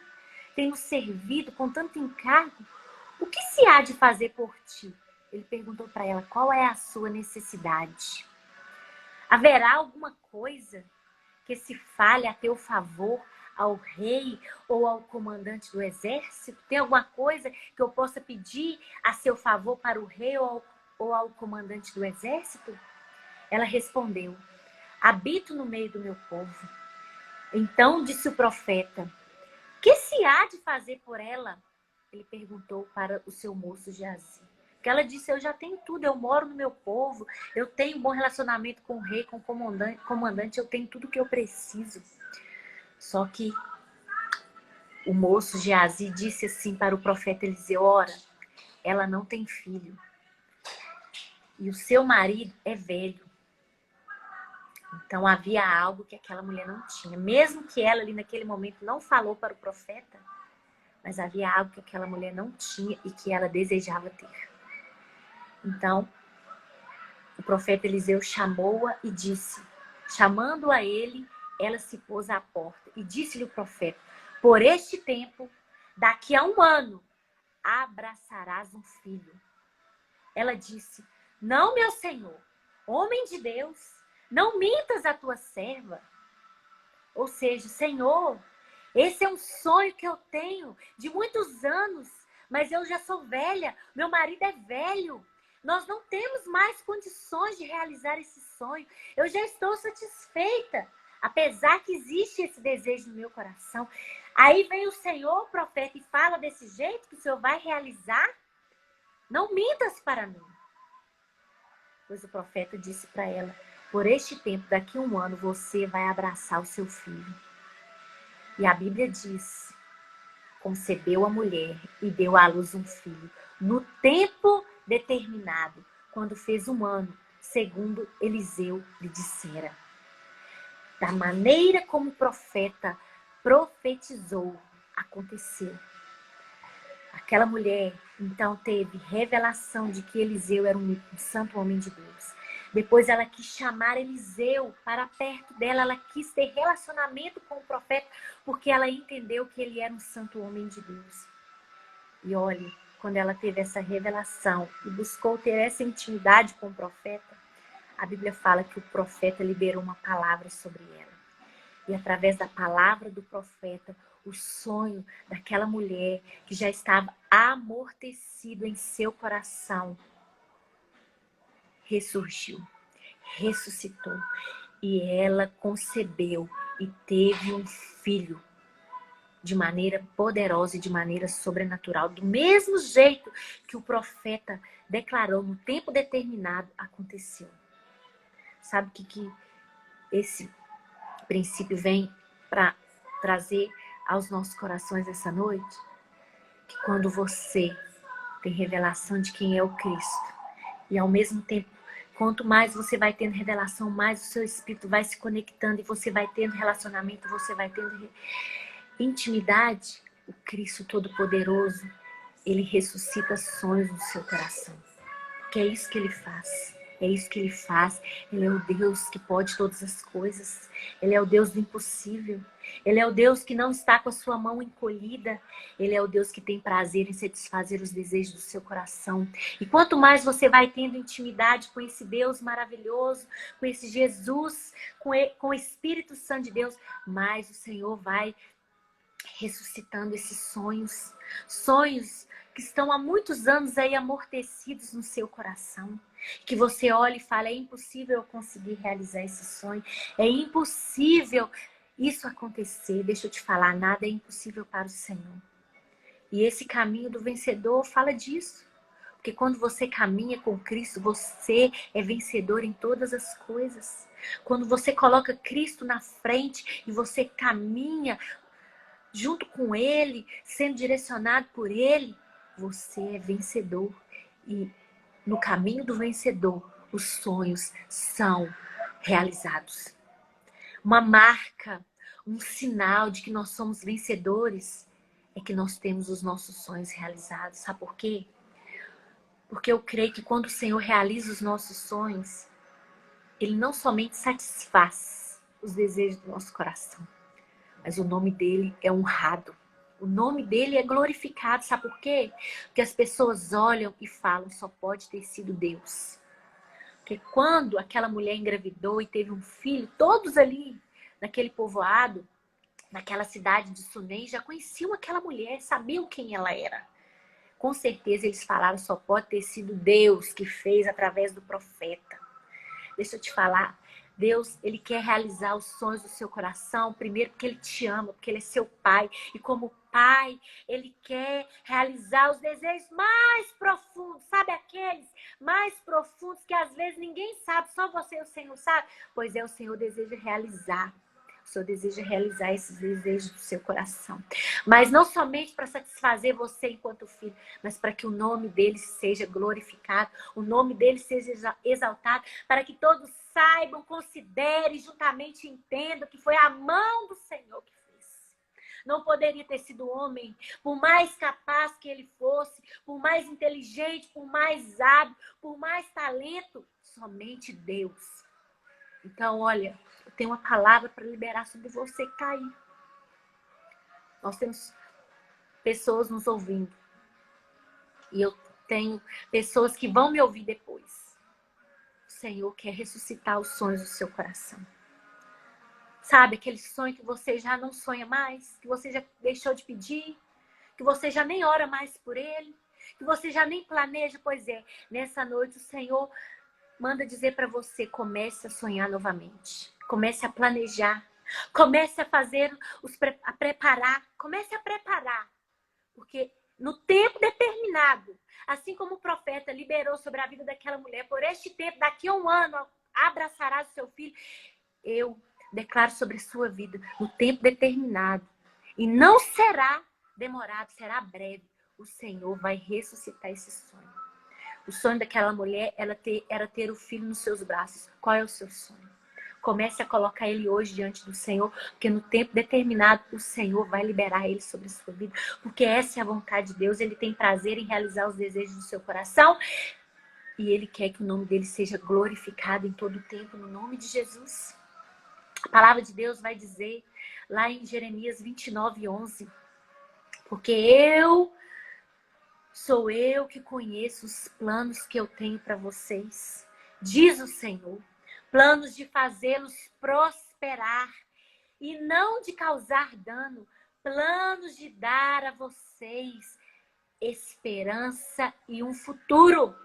[SPEAKER 1] tem nos servido com tanto encargo. O que se há de fazer por ti? Ele perguntou para ela: qual é a sua necessidade? Haverá alguma coisa que se fale a teu favor ao rei ou ao comandante do exército? Tem alguma coisa que eu possa pedir a seu favor para o rei ou ao comandante do exército? Ela respondeu: habito no meio do meu povo. Então disse o profeta: que se há de fazer por ela? Ele perguntou para o seu moço Geazi. Que ela disse: eu já tenho tudo, eu moro no meu povo, eu tenho um bom relacionamento com o rei, com o comandante, eu tenho tudo que eu preciso. Só que o moço Geazi disse assim para o profeta Eliseu: ora, ela não tem filho e o seu marido é velho. Então havia algo que aquela mulher não tinha. Mesmo que ela ali naquele momento não falou para o profeta, mas havia algo que aquela mulher não tinha e que ela desejava ter. Então, o profeta Eliseu chamou-a e disse, chamando a ele, ela se pôs à porta e disse-lhe o profeta: por este tempo, daqui a 1 ano, abraçarás um filho. Ela disse: não, meu senhor, homem de Deus, não mintas a tua serva. Ou seja, Senhor, esse é um sonho que eu tenho de muitos anos, mas eu já sou velha, meu marido é velho. Nós não temos mais condições de realizar esse sonho. Eu já estou satisfeita, apesar que existe esse desejo no meu coração. Aí vem o Senhor, o profeta, e fala desse jeito que o Senhor vai realizar? Não mintas para mim. Pois o profeta disse para ela: por este tempo, daqui a 1 ano, você vai abraçar o seu filho. E a Bíblia diz: concebeu a mulher e deu à luz um filho, no tempo determinado, quando fez 1 ano, segundo Eliseu lhe dissera. Da maneira como o profeta profetizou, aconteceu. Aquela mulher, então, teve revelação de que Eliseu era um santo homem de Deus. Depois ela quis chamar Eliseu para perto dela, ela quis ter relacionamento com o profeta, porque ela entendeu que ele era um santo homem de Deus. E olha, quando ela teve essa revelação e buscou ter essa intimidade com o profeta, a Bíblia fala que o profeta liberou uma palavra sobre ela. E através da palavra do profeta, o sonho daquela mulher que já estava amortecido em seu coração ressurgiu, ressuscitou. E ela concebeu e teve um filho de maneira poderosa e de maneira sobrenatural. Do mesmo jeito que o profeta declarou no tempo determinado, aconteceu. Sabe o que esse princípio vem para trazer aos nossos corações essa noite? Que quando você tem revelação de quem é o Cristo, e ao mesmo tempo, quanto mais você vai tendo revelação, mais o seu espírito vai se conectando e você vai tendo relacionamento, você vai tendo intimidade, o Cristo Todo-Poderoso, ele ressuscita sonhos no seu coração. Que é isso que ele faz. É isso que ele faz. Ele é o Deus que pode todas as coisas. Ele é o Deus do impossível. Ele é o Deus que não está com a sua mão encolhida. Ele é o Deus que tem prazer em satisfazer os desejos do seu coração. E quanto mais você vai tendo intimidade com esse Deus maravilhoso, com esse Jesus, com o Espírito Santo de Deus, mais o Senhor vai ressuscitando esses sonhos. Sonhos que estão há muitos anos aí amortecidos no seu coração. Que você olha e fala, é impossível eu conseguir realizar esse sonho. É impossível isso acontecer. Deixa eu te falar, nada é impossível para o Senhor. E esse caminho do vencedor fala disso. Porque quando você caminha com Cristo, você é vencedor em todas as coisas. Quando você coloca Cristo na frente e você caminha junto com Ele, sendo direcionado por Ele, você é vencedor. E no caminho do vencedor, os sonhos são realizados. Uma marca, um sinal de que nós somos vencedores é que nós temos os nossos sonhos realizados. Sabe por quê? Porque eu creio que quando o Senhor realiza os nossos sonhos, Ele não somente satisfaz os desejos do nosso coração, mas o nome dele é honrado. O nome dele é glorificado. Sabe por quê? Porque as pessoas olham e falam, só pode ter sido Deus. Porque quando aquela mulher engravidou e teve um filho, todos ali naquele povoado, naquela cidade de Sunem, já conheciam aquela mulher, sabiam quem ela era. Com certeza eles falaram, só pode ter sido Deus que fez através do profeta. Deixa eu te falar, Deus, Ele quer realizar os sonhos do seu coração, primeiro porque Ele te ama, porque Ele é seu Pai. E como Pai, Ele quer realizar os desejos mais profundos, sabe aqueles mais profundos que às vezes ninguém sabe, só você e o Senhor sabe? Pois é, o Senhor deseja realizar. O Senhor deseja realizar esses desejos do seu coração. Mas não somente para satisfazer você enquanto filho, mas para que o nome dele seja glorificado, o nome dele seja exaltado, para que todos saibam, considerem, juntamente entendam que foi a mão do Senhor que fez. Não poderia ter sido homem, por mais capaz que ele fosse, por mais inteligente, por mais hábil, por mais talento, somente Deus. Então, olha, eu tenho uma palavra para liberar sobre você que está aí. Nós temos pessoas nos ouvindo. E eu tenho pessoas que vão me ouvir depois. O Senhor quer ressuscitar os sonhos do seu coração. Sabe, aquele sonho que você já não sonha mais, que você já deixou de pedir, que você já nem ora mais por ele, que você já nem planeja. Pois é, nessa noite o Senhor manda dizer para você, comece a sonhar novamente. Comece a planejar. Comece a fazer, a preparar. Comece a preparar. Porque no tempo determinado, assim como o profeta liberou sobre a vida daquela mulher, por este tempo, daqui a um ano, abraçarás o seu filho. Eu declaro sobre a sua vida, no tempo determinado. E não será demorado, será breve. O Senhor vai ressuscitar esse sonho. O sonho daquela mulher era ter o filho nos seus braços. Qual é o seu sonho? Comece a colocar ele hoje diante do Senhor, porque no tempo determinado o Senhor vai liberar ele sobre a sua vida. Porque essa é a vontade de Deus. Ele tem prazer em realizar os desejos do seu coração. E Ele quer que o nome dele seja glorificado em todo o tempo, no nome de Jesus. A palavra de Deus vai dizer lá em Jeremias 29:11. Porque sou eu que conheço os planos que eu tenho para vocês, diz o Senhor. planos de fazê-los prosperar e não de causar dano, planos de dar a vocês esperança e um futuro.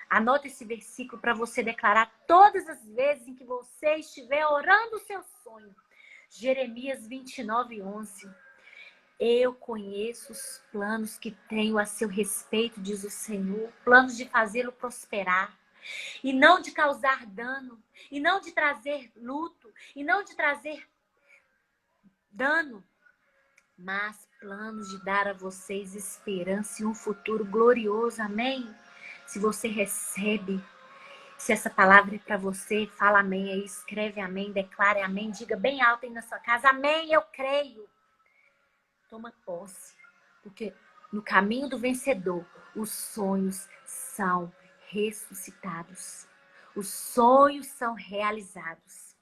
[SPEAKER 1] Anota esse versículo para você declarar todas as vezes em que você estiver orando o seu sonho. Jeremias 29:11. Eu conheço os planos que tenho a seu respeito, diz o Senhor, planos de fazê-lo prosperar, e não de causar dano, e não de trazer luto, e não de trazer dano, mas planos de dar a vocês esperança e um futuro glorioso. Amém? Se você recebe, se essa palavra é para você, fala amém aí, escreve amém, declare amém, diga bem alto aí na sua casa, amém, eu creio. Toma posse, porque no caminho do vencedor, os sonhos são ressuscitados. Os sonhos são realizados,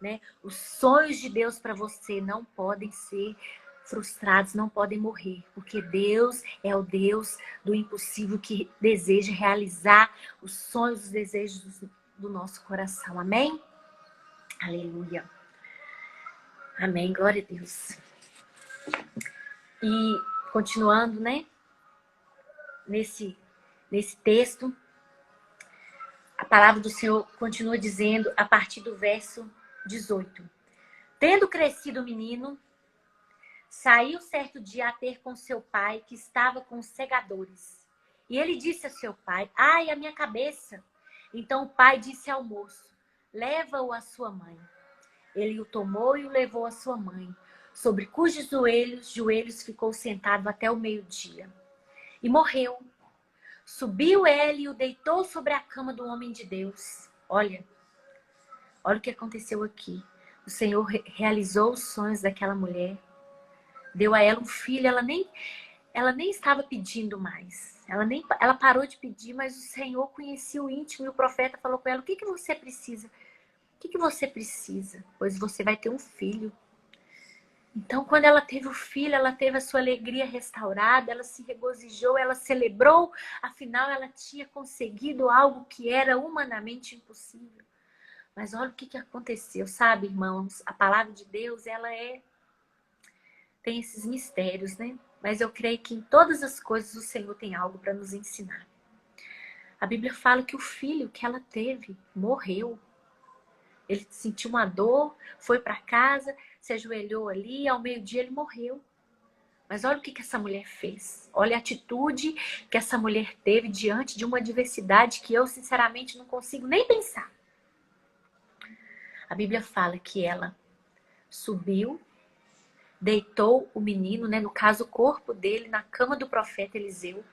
[SPEAKER 1] né? Os sonhos de Deus para você não podem ser frustrados, não podem morrer, porque Deus é o Deus do impossível que deseja realizar os sonhos, os desejos do nosso coração. Amém? Aleluia. Amém. Glória a Deus. E continuando, né? Nesse texto, a palavra do Senhor continua dizendo a partir do verso 18. Tendo crescido o menino, saiu certo dia a ter com seu pai, que estava com os segadores. E ele disse a seu pai, ai, a minha cabeça. Então o pai disse ao moço, leva-o à sua mãe. Ele o tomou e o levou à sua mãe, sobre cujos joelhos ficou sentado até o meio-dia. E morreu. Subiu ele e o deitou sobre a cama do homem de Deus. Olha o que aconteceu aqui. O Senhor realizou os sonhos daquela mulher. Deu a ela um filho, ela nem estava pedindo mais. Ela parou de pedir, mas o Senhor conhecia o íntimo e o profeta falou com ela, o que você precisa? O que você precisa? Pois você vai ter um filho. Então, quando ela teve o filho, ela teve a sua alegria restaurada, ela se regozijou, ela celebrou, afinal ela tinha conseguido algo que era humanamente impossível. Mas olha o que aconteceu, sabe, irmãos? A palavra de Deus, ela tem esses mistérios, né? Mas eu creio que em todas as coisas o Senhor tem algo para nos ensinar. A Bíblia fala que o filho que ela teve morreu. Ele sentiu uma dor, foi para casa, se ajoelhou ali, ao meio-dia ele morreu. Mas olha o que essa mulher fez. Olha a atitude que essa mulher teve diante de uma adversidade que eu, sinceramente, não consigo nem pensar. A Bíblia fala que ela subiu, deitou o menino, né, no caso o corpo dele, na cama do profeta Eliseu,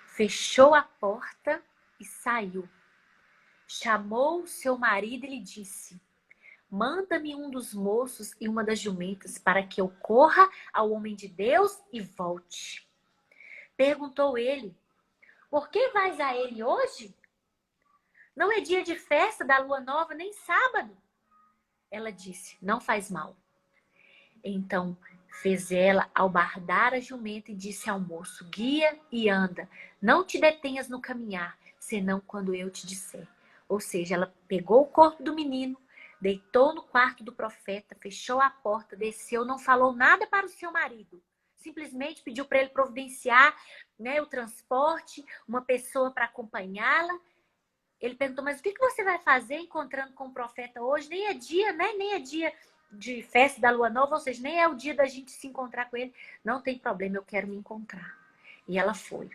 [SPEAKER 1] fechou a porta e saiu. Chamou seu marido e lhe disse, manda-me um dos moços e uma das jumentas para que eu corra ao homem de Deus e volte. Perguntou ele, por que vais a ele hoje? Não é dia de festa da lua nova, nem sábado. Ela disse, não faz mal. Então fez ela albardar a jumenta e disse ao moço, guia e anda, não te detenhas no caminhar, senão quando eu te disser. Ou seja, ela pegou o corpo do menino, deitou no quarto do profeta, fechou a porta, desceu, não falou nada para o seu marido. Simplesmente pediu para ele providenciar, né, o transporte, uma pessoa para acompanhá-la. Ele perguntou, mas o que você vai fazer encontrando com o profeta hoje? Nem é dia, né? Nem é dia de festa da lua nova, ou seja, nem é o dia da gente se encontrar com ele. Não tem problema, eu quero me encontrar. E ela foi.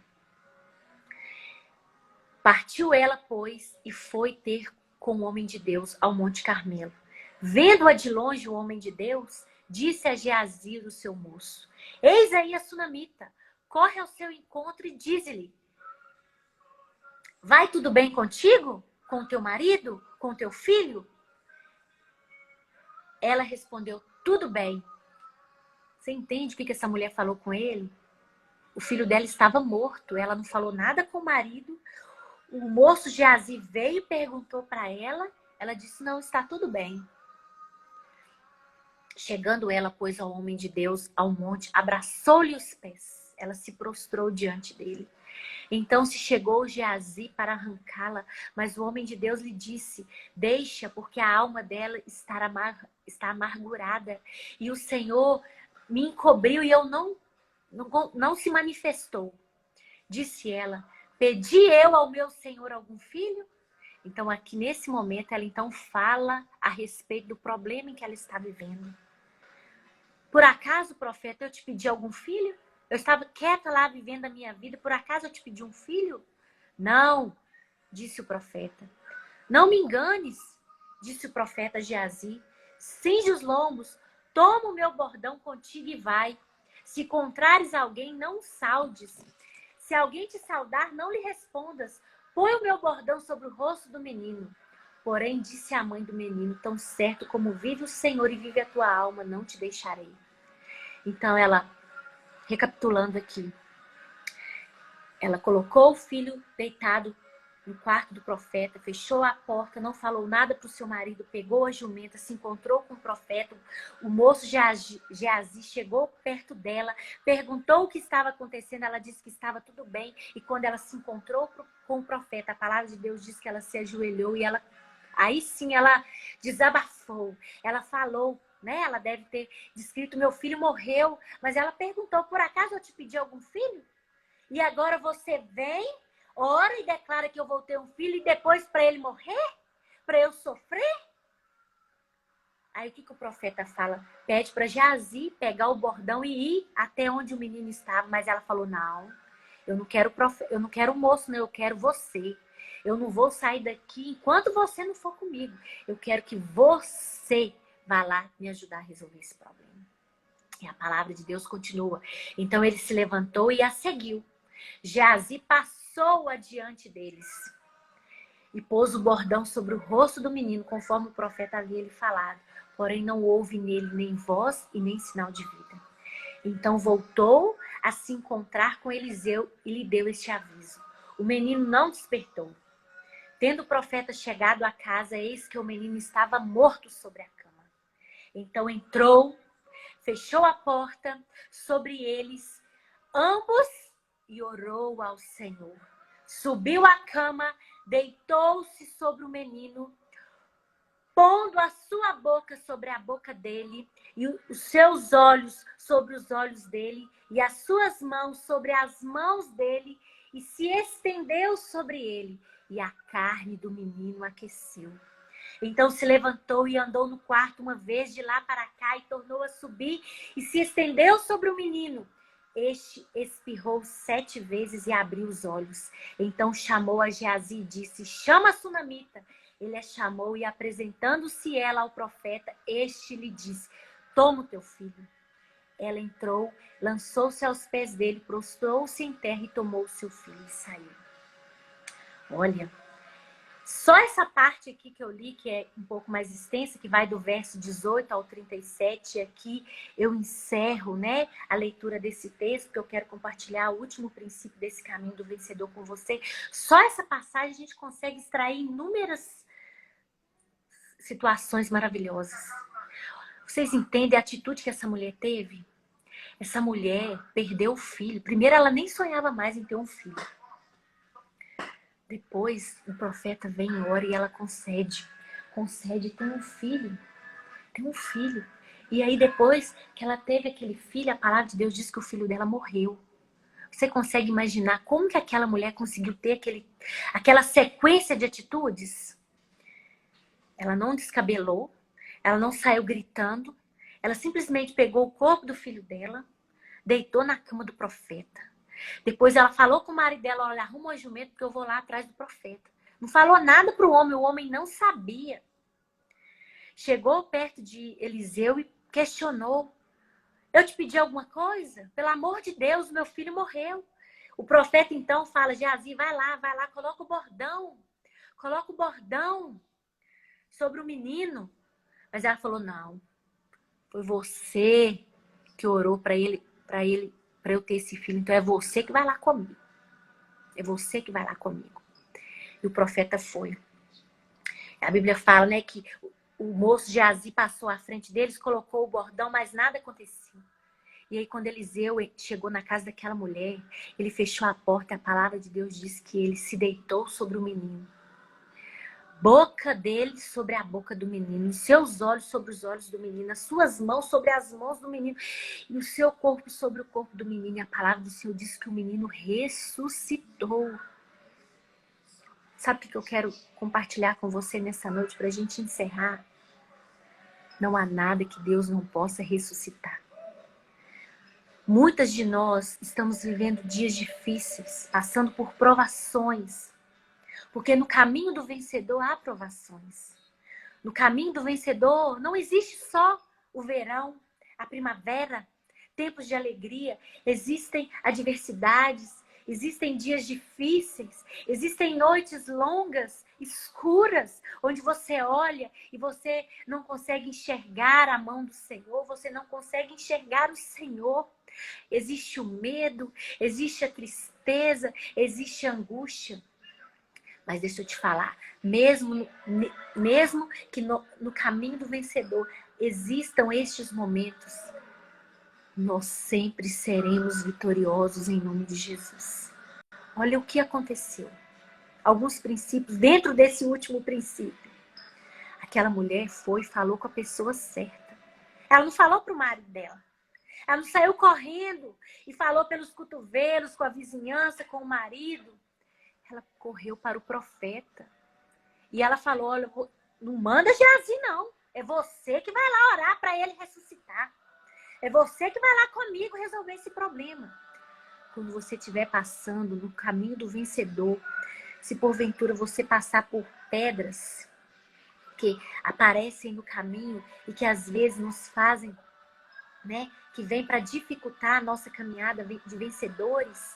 [SPEAKER 1] Partiu ela, pois, e foi ter com o homem de Deus ao Monte Carmelo. Vendo-a de longe o homem de Deus, disse a Geazi, o seu moço, eis aí a sunamita, corre ao seu encontro e diz-lhe, vai tudo bem contigo? Com teu marido? Com teu filho? Ela respondeu, tudo bem. Você entende o que essa mulher falou com ele? O filho dela estava morto, ela não falou nada com o marido. O moço Geazi veio e perguntou para ela. Ela disse, não, está tudo bem. Chegando ela, pois, ao homem de Deus, ao monte, abraçou-lhe os pés. ela se prostrou diante dele. Então se chegou Geazi para arrancá-la, mas o homem de Deus lhe disse: deixa, porque a alma dela está amargurada. E o Senhor me encobriu e eu não se manifestou. Disse ela: pedi eu ao meu Senhor algum filho? Então aqui nesse momento ela então fala a respeito do problema em que ela está vivendo. Por acaso, profeta, eu te pedi algum filho? Eu estava quieta lá vivendo a minha vida, por acaso eu te pedi um filho? Não, disse o profeta. Não me enganes, disse o profeta Geazi. Cinge os lombos, toma o meu bordão contigo e vai. Se encontrares alguém, não o saudes. Se alguém te saudar, não lhe respondas. Põe o meu bordão sobre o rosto do menino. Porém, disse a mãe do menino: tão certo como vive o Senhor e vive a tua alma, não te deixarei. Então ela, recapitulando aqui, ela colocou o filho deitado no quarto do profeta, fechou a porta, não falou nada para o seu marido, pegou a jumenta, se encontrou com o profeta. O moço Geazi chegou perto dela, perguntou o que estava acontecendo, ela disse que estava tudo bem. E quando ela se encontrou com o profeta, a palavra de Deus diz que ela se ajoelhou e aí sim ela desabafou, ela falou, né? Ela deve ter descrito: meu filho morreu, mas ela perguntou: por acaso eu te pedi algum filho? E agora você vem, ora e declara que eu vou ter um filho e depois para ele morrer? Para eu sofrer? Aí o que o profeta fala? Pede para Geazi pegar o bordão e ir até onde o menino estava. Mas ela falou: não, eu não quero o moço, não, eu quero você. Eu não vou sair daqui enquanto você não for comigo. Eu quero que você vá lá me ajudar a resolver esse problema. E a palavra de Deus continua. Então ele se levantou e a seguiu. Geazi passou adiante deles e pôs o bordão sobre o rosto do menino, conforme o profeta havia lhe falado. Porém não houve nele nem voz e nem sinal de vida. Então voltou a se encontrar com Eliseu e lhe deu este aviso: o menino não despertou. Tendo o profeta chegado à casa, eis que o menino estava morto sobre a cama. Então entrou, fechou a porta sobre eles ambos e orou ao Senhor. Subiu à cama, deitou-se sobre o menino, pondo a sua boca sobre a boca dele e os seus olhos sobre os olhos dele e as suas mãos sobre as mãos dele, e se estendeu sobre ele, e a carne do menino aqueceu. Então se levantou e andou no quarto uma vez de lá para cá e tornou a subir e se estendeu sobre o menino. Este espirrou 7 vezes e abriu os olhos. Então chamou a Geazi e disse: chama a sunamita. Ele a chamou e, apresentando-se ela ao profeta, este lhe disse: toma o teu filho. Ela entrou, lançou-se aos pés dele, prostrou-se em terra e tomou o seu filho e saiu. Olha, só essa parte aqui que eu li, que é um pouco mais extensa, que vai do verso 18 ao 37, aqui eu encerro, né, a leitura desse texto, porque eu quero compartilhar o último princípio desse caminho do vencedor com você. Só essa passagem a gente consegue extrair inúmeras situações maravilhosas. Vocês entendem a atitude que essa mulher teve? Essa mulher perdeu o filho. Primeiro, ela nem sonhava mais em ter um filho. Depois, o profeta vem e ora e ela concede. Concede, tem um filho. Tem um filho. E aí, depois que ela teve aquele filho, a palavra de Deus diz que o filho dela morreu. Você consegue imaginar como que aquela mulher conseguiu ter aquela sequência de atitudes? Ela não descabelou, ela não saiu gritando, ela simplesmente pegou o corpo do filho dela, deitou na cama do profeta. Depois ela falou com o marido dela: olha, arruma o jumento porque eu vou lá atrás do profeta. Não falou nada para o homem não sabia. Chegou perto de Eliseu e questionou: eu te pedi alguma coisa? Pelo amor de Deus, meu filho morreu. O profeta então fala: Geazi, vai lá, coloca o bordão sobre o menino. Mas ela falou: não, foi você que orou para eu ter esse filho, então é você que vai lá comigo. É você que vai lá comigo. E o profeta foi. A Bíblia fala, né, que o moço Geazi passou à frente deles, colocou o bordão, mas nada aconteceu. E aí, quando Eliseu chegou na casa daquela mulher, ele fechou a porta e a palavra de Deus diz que ele se deitou sobre o menino. Boca dele sobre a boca do menino, os seus olhos sobre os olhos do menino, as suas mãos sobre as mãos do menino, e o seu corpo sobre o corpo do menino. E a palavra do Senhor diz que o menino ressuscitou. Sabe o que eu quero compartilhar com você nessa noite para a gente encerrar? Não há nada que Deus não possa ressuscitar. Muitas de nós estamos vivendo dias difíceis, passando por provações. Porque no caminho do vencedor há provações. No caminho do vencedor não existe só o verão, a primavera, tempos de alegria. Existem adversidades, existem dias difíceis, existem noites longas, escuras, onde você olha e você não consegue enxergar a mão do Senhor, você não consegue enxergar o Senhor. Existe o medo, existe a tristeza, existe a angústia. Mas deixa eu te falar, mesmo que no caminho do vencedor existam estes momentos, nós sempre seremos vitoriosos em nome de Jesus. Olha o que aconteceu. Alguns princípios, dentro desse último princípio. Aquela mulher foi e falou com a pessoa certa. Ela não falou para o marido dela. Ela não saiu correndo e falou pelos cotovelos, com a vizinhança, com o marido. Ela correu para o profeta. E ela falou, olha, não manda Geazi não. É você que vai lá orar para ele ressuscitar. É você que vai lá comigo resolver esse problema. Quando você estiver passando no caminho do vencedor, se porventura você passar por pedras que aparecem no caminho e que às vezes nos fazem, né, que vem para dificultar a nossa caminhada de vencedores,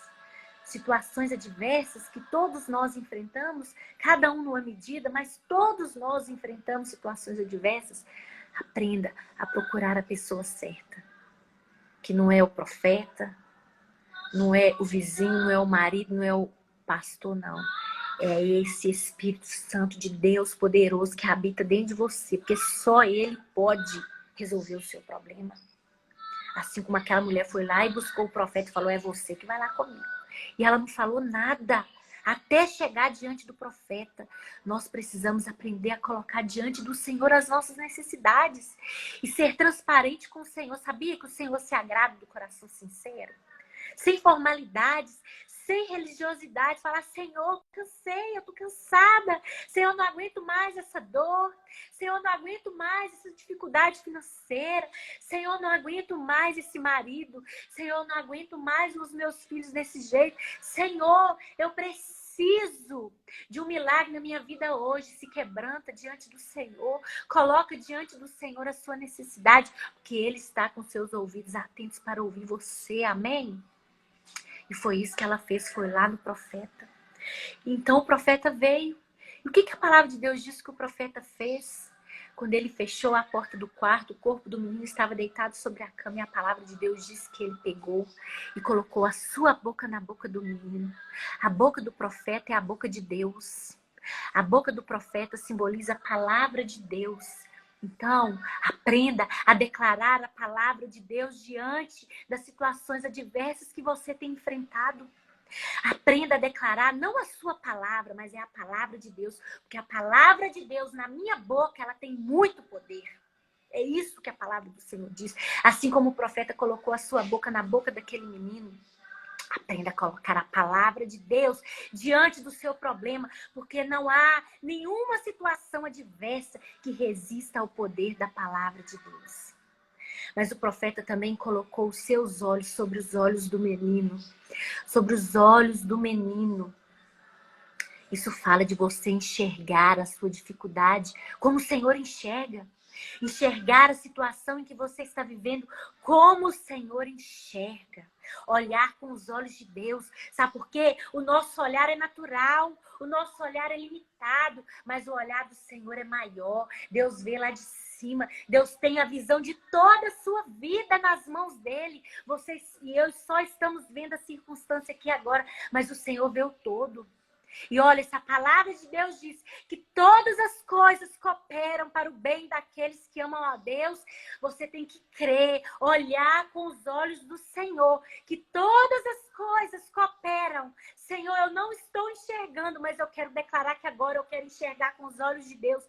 [SPEAKER 1] situações adversas que todos nós enfrentamos, cada um numa medida, mas todos nós enfrentamos situações adversas. Aprenda a procurar a pessoa certa, que não é o profeta, não é o vizinho, não é o marido, não é o pastor, não. É esse Espírito Santo de Deus poderoso que habita dentro de você, porque só Ele pode resolver o seu problema. Assim como aquela mulher foi lá e buscou o profeta e falou, é você que vai lá comigo. E ela não falou nada até chegar diante do profeta. Nós precisamos aprender a colocar diante do Senhor as nossas necessidades e ser transparente com o Senhor. Sabia que o Senhor se agrada do coração sincero? Sem formalidades, sem religiosidade. Falar, Senhor, cansei, eu tô cansada. Senhor, não aguento mais essa dor. Senhor, não aguento mais essa dificuldade financeira. Senhor, não aguento mais esse marido. Senhor, não aguento mais os meus filhos desse jeito. Senhor, eu preciso de um milagre na minha vida hoje. Se quebranta diante do Senhor. Coloca diante do Senhor a sua necessidade, porque Ele está com seus ouvidos atentos para ouvir você. Amém? E foi isso que ela fez, foi lá no profeta. Então o profeta veio. E o que a palavra de Deus diz que o profeta fez? Quando ele fechou a porta do quarto, o corpo do menino estava deitado sobre a cama. E a palavra de Deus diz que ele pegou e colocou a sua boca na boca do menino. A boca do profeta é a boca de Deus. A boca do profeta simboliza a palavra de Deus. Então, aprenda a declarar a palavra de Deus diante das situações adversas que você tem enfrentado. Aprenda a declarar não a sua palavra, mas é a palavra de Deus. Porque a palavra de Deus na minha boca, ela tem muito poder. É isso que a palavra do Senhor diz. Assim como o profeta colocou a sua boca na boca daquele menino. Aprenda a colocar a palavra de Deus diante do seu problema, porque não há nenhuma situação adversa que resista ao poder da palavra de Deus. Mas o profeta também colocou os seus olhos sobre os olhos do menino. Sobre os olhos do menino. Isso fala de você enxergar a sua dificuldade como o Senhor enxerga. Enxergar a situação em que você está vivendo como o Senhor enxerga. Olhar com os olhos de Deus. Sabe por quê? O nosso olhar é natural. O nosso olhar é limitado. Mas o olhar do Senhor é maior. Deus vê lá de cima. Deus tem a visão de toda a sua vida nas mãos dele. Vocês e eu só estamos vendo a circunstância aqui agora. Mas o Senhor vê o todo. E olha, essa palavra de Deus diz que todas as coisas cooperam para o bem daqueles que amam a Deus. Você tem que crer, olhar com os olhos do Senhor, que todas as coisas cooperam. Senhor, eu não estou enxergando, mas eu quero declarar que agora eu quero enxergar com os olhos de Deus.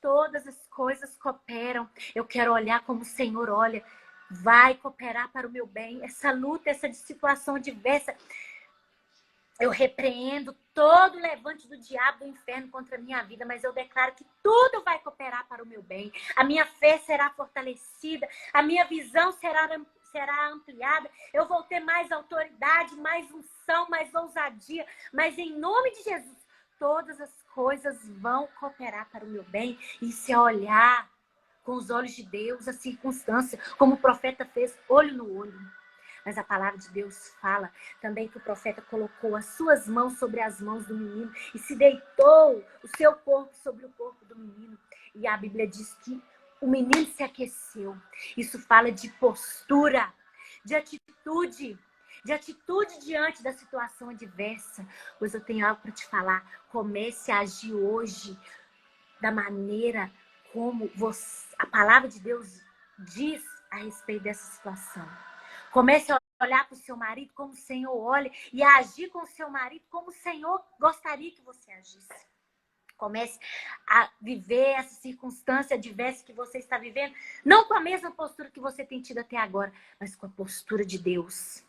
[SPEAKER 1] Todas as coisas cooperam. Eu quero olhar como o Senhor olha. Vai cooperar para o meu bem. Essa luta, essa situação diversa, eu repreendo todo o levante do diabo do inferno contra a minha vida, mas eu declaro que tudo vai cooperar para o meu bem. A minha fé será fortalecida, a minha visão será ampliada, eu vou ter mais autoridade, mais unção, mais ousadia, mas em nome de Jesus, todas as coisas vão cooperar para o meu bem. E se eu olhar com os olhos de Deus a circunstância, como o profeta fez, olho no olho. Mas a palavra de Deus fala também que o profeta colocou as suas mãos sobre as mãos do menino e se deitou o seu corpo sobre o corpo do menino. E a Bíblia diz que o menino se aqueceu. Isso fala de postura, de atitude diante da situação adversa. Pois eu tenho algo para te falar. Comece a agir hoje da maneira como a palavra de Deus diz a respeito dessa situação. Comece a olhar para o seu marido como o Senhor olha e a agir com o seu marido como o Senhor gostaria que você agisse. Comece a viver essa circunstância adversa que você está vivendo, não com a mesma postura que você tem tido até agora, mas com a postura de Deus.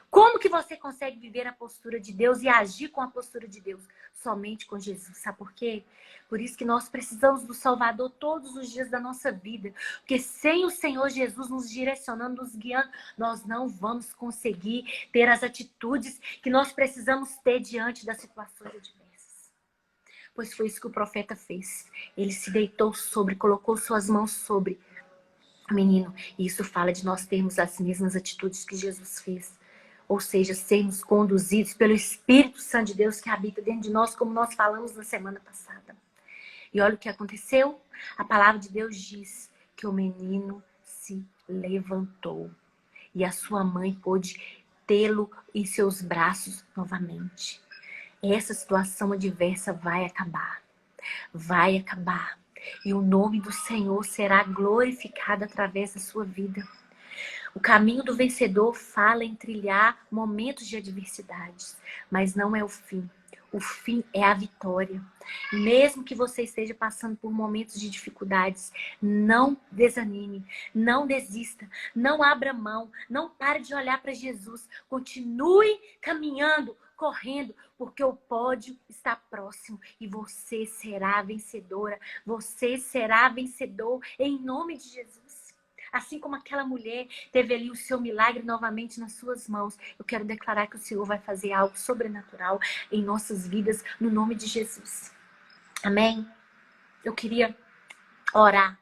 [SPEAKER 1] Como que você consegue viver a postura de Deus e agir com a postura de Deus? Somente com Jesus. Sabe por quê? Por isso que nós precisamos do Salvador todos os dias da nossa vida. Porque sem o Senhor Jesus nos direcionando, nos guiando, nós não vamos conseguir ter as atitudes que nós precisamos ter diante das situações adversas. Pois foi isso que o profeta fez. Ele se deitou sobre, colocou suas mãos sobre o menino. E isso fala de nós termos as mesmas atitudes que Jesus fez. Ou seja, sermos conduzidos pelo Espírito Santo de Deus que habita dentro de nós, como nós falamos na semana passada. E olha o que aconteceu. A palavra de Deus diz que o menino se levantou. E a sua mãe pôde tê-lo em seus braços novamente. Essa situação adversa vai acabar. Vai acabar. E o nome do Senhor será glorificado através da sua vida. O caminho do vencedor fala em trilhar momentos de adversidades, mas não é o fim. O fim é a vitória. Mesmo que você esteja passando por momentos de dificuldades, não desanime, não desista, não abra mão, não pare de olhar para Jesus. Continue caminhando, correndo, porque o pódio está próximo e você será vencedora. Você será vencedor em nome de Jesus. Assim como aquela mulher teve ali o seu milagre novamente nas suas mãos, eu quero declarar que o Senhor vai fazer algo sobrenatural em nossas vidas, no nome de Jesus. Amém? Eu queria orar.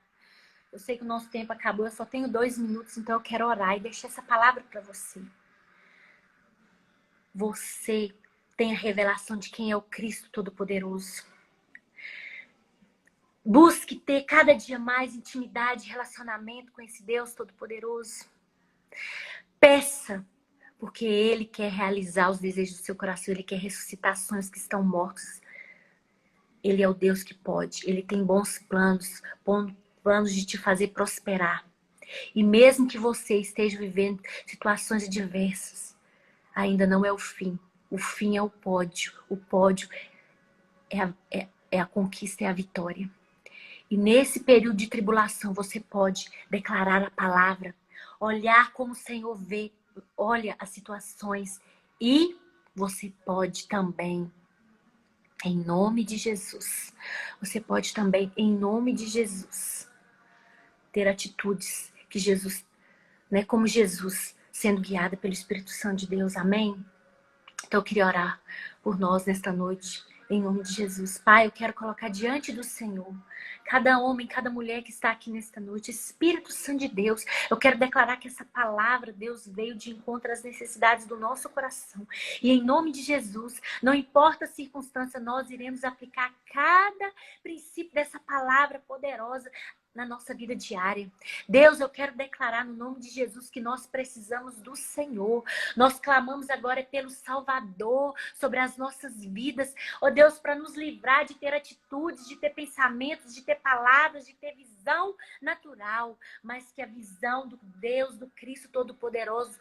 [SPEAKER 1] Eu sei que o nosso tempo acabou, eu só tenho 2 minutos, então eu quero orar e deixar essa palavra para você. Você tem a revelação de quem é o Cristo Todo-Poderoso. Busque ter cada dia mais intimidade e relacionamento com esse Deus Todo-Poderoso. Peça, porque Ele quer realizar os desejos do seu coração. Ele quer ressuscitar sonhos que estão mortos. Ele é o Deus que pode. Ele tem bons planos, planos de te fazer prosperar. E mesmo que você esteja vivendo situações adversas, ainda não é o fim. O fim é o pódio. O pódio é a conquista, é a vitória. E nesse período de tribulação, você pode declarar a palavra, olhar como o Senhor vê, olha as situações. E você pode também, em nome de Jesus, você pode também, em nome de Jesus, ter atitudes que Jesus, né, como Jesus, sendo guiada pelo Espírito Santo de Deus. Amém? Então eu queria orar por nós nesta noite. Em nome de Jesus. Pai, eu quero colocar diante do Senhor cada homem, cada mulher que está aqui nesta noite. Espírito Santo de Deus, eu quero declarar que essa palavra, Deus, veio de encontro às necessidades do nosso coração. E em nome de Jesus, não importa a circunstância, nós iremos aplicar cada princípio dessa palavra poderosa na nossa vida diária. Deus, eu quero declarar no nome de Jesus que nós precisamos do Senhor. Nós clamamos agora pelo Salvador sobre as nossas vidas. Ó Deus, para nos livrar de ter atitudes, de ter pensamentos, de ter palavras, de ter visão natural, mas que a visão do Deus, do Cristo Todo-Poderoso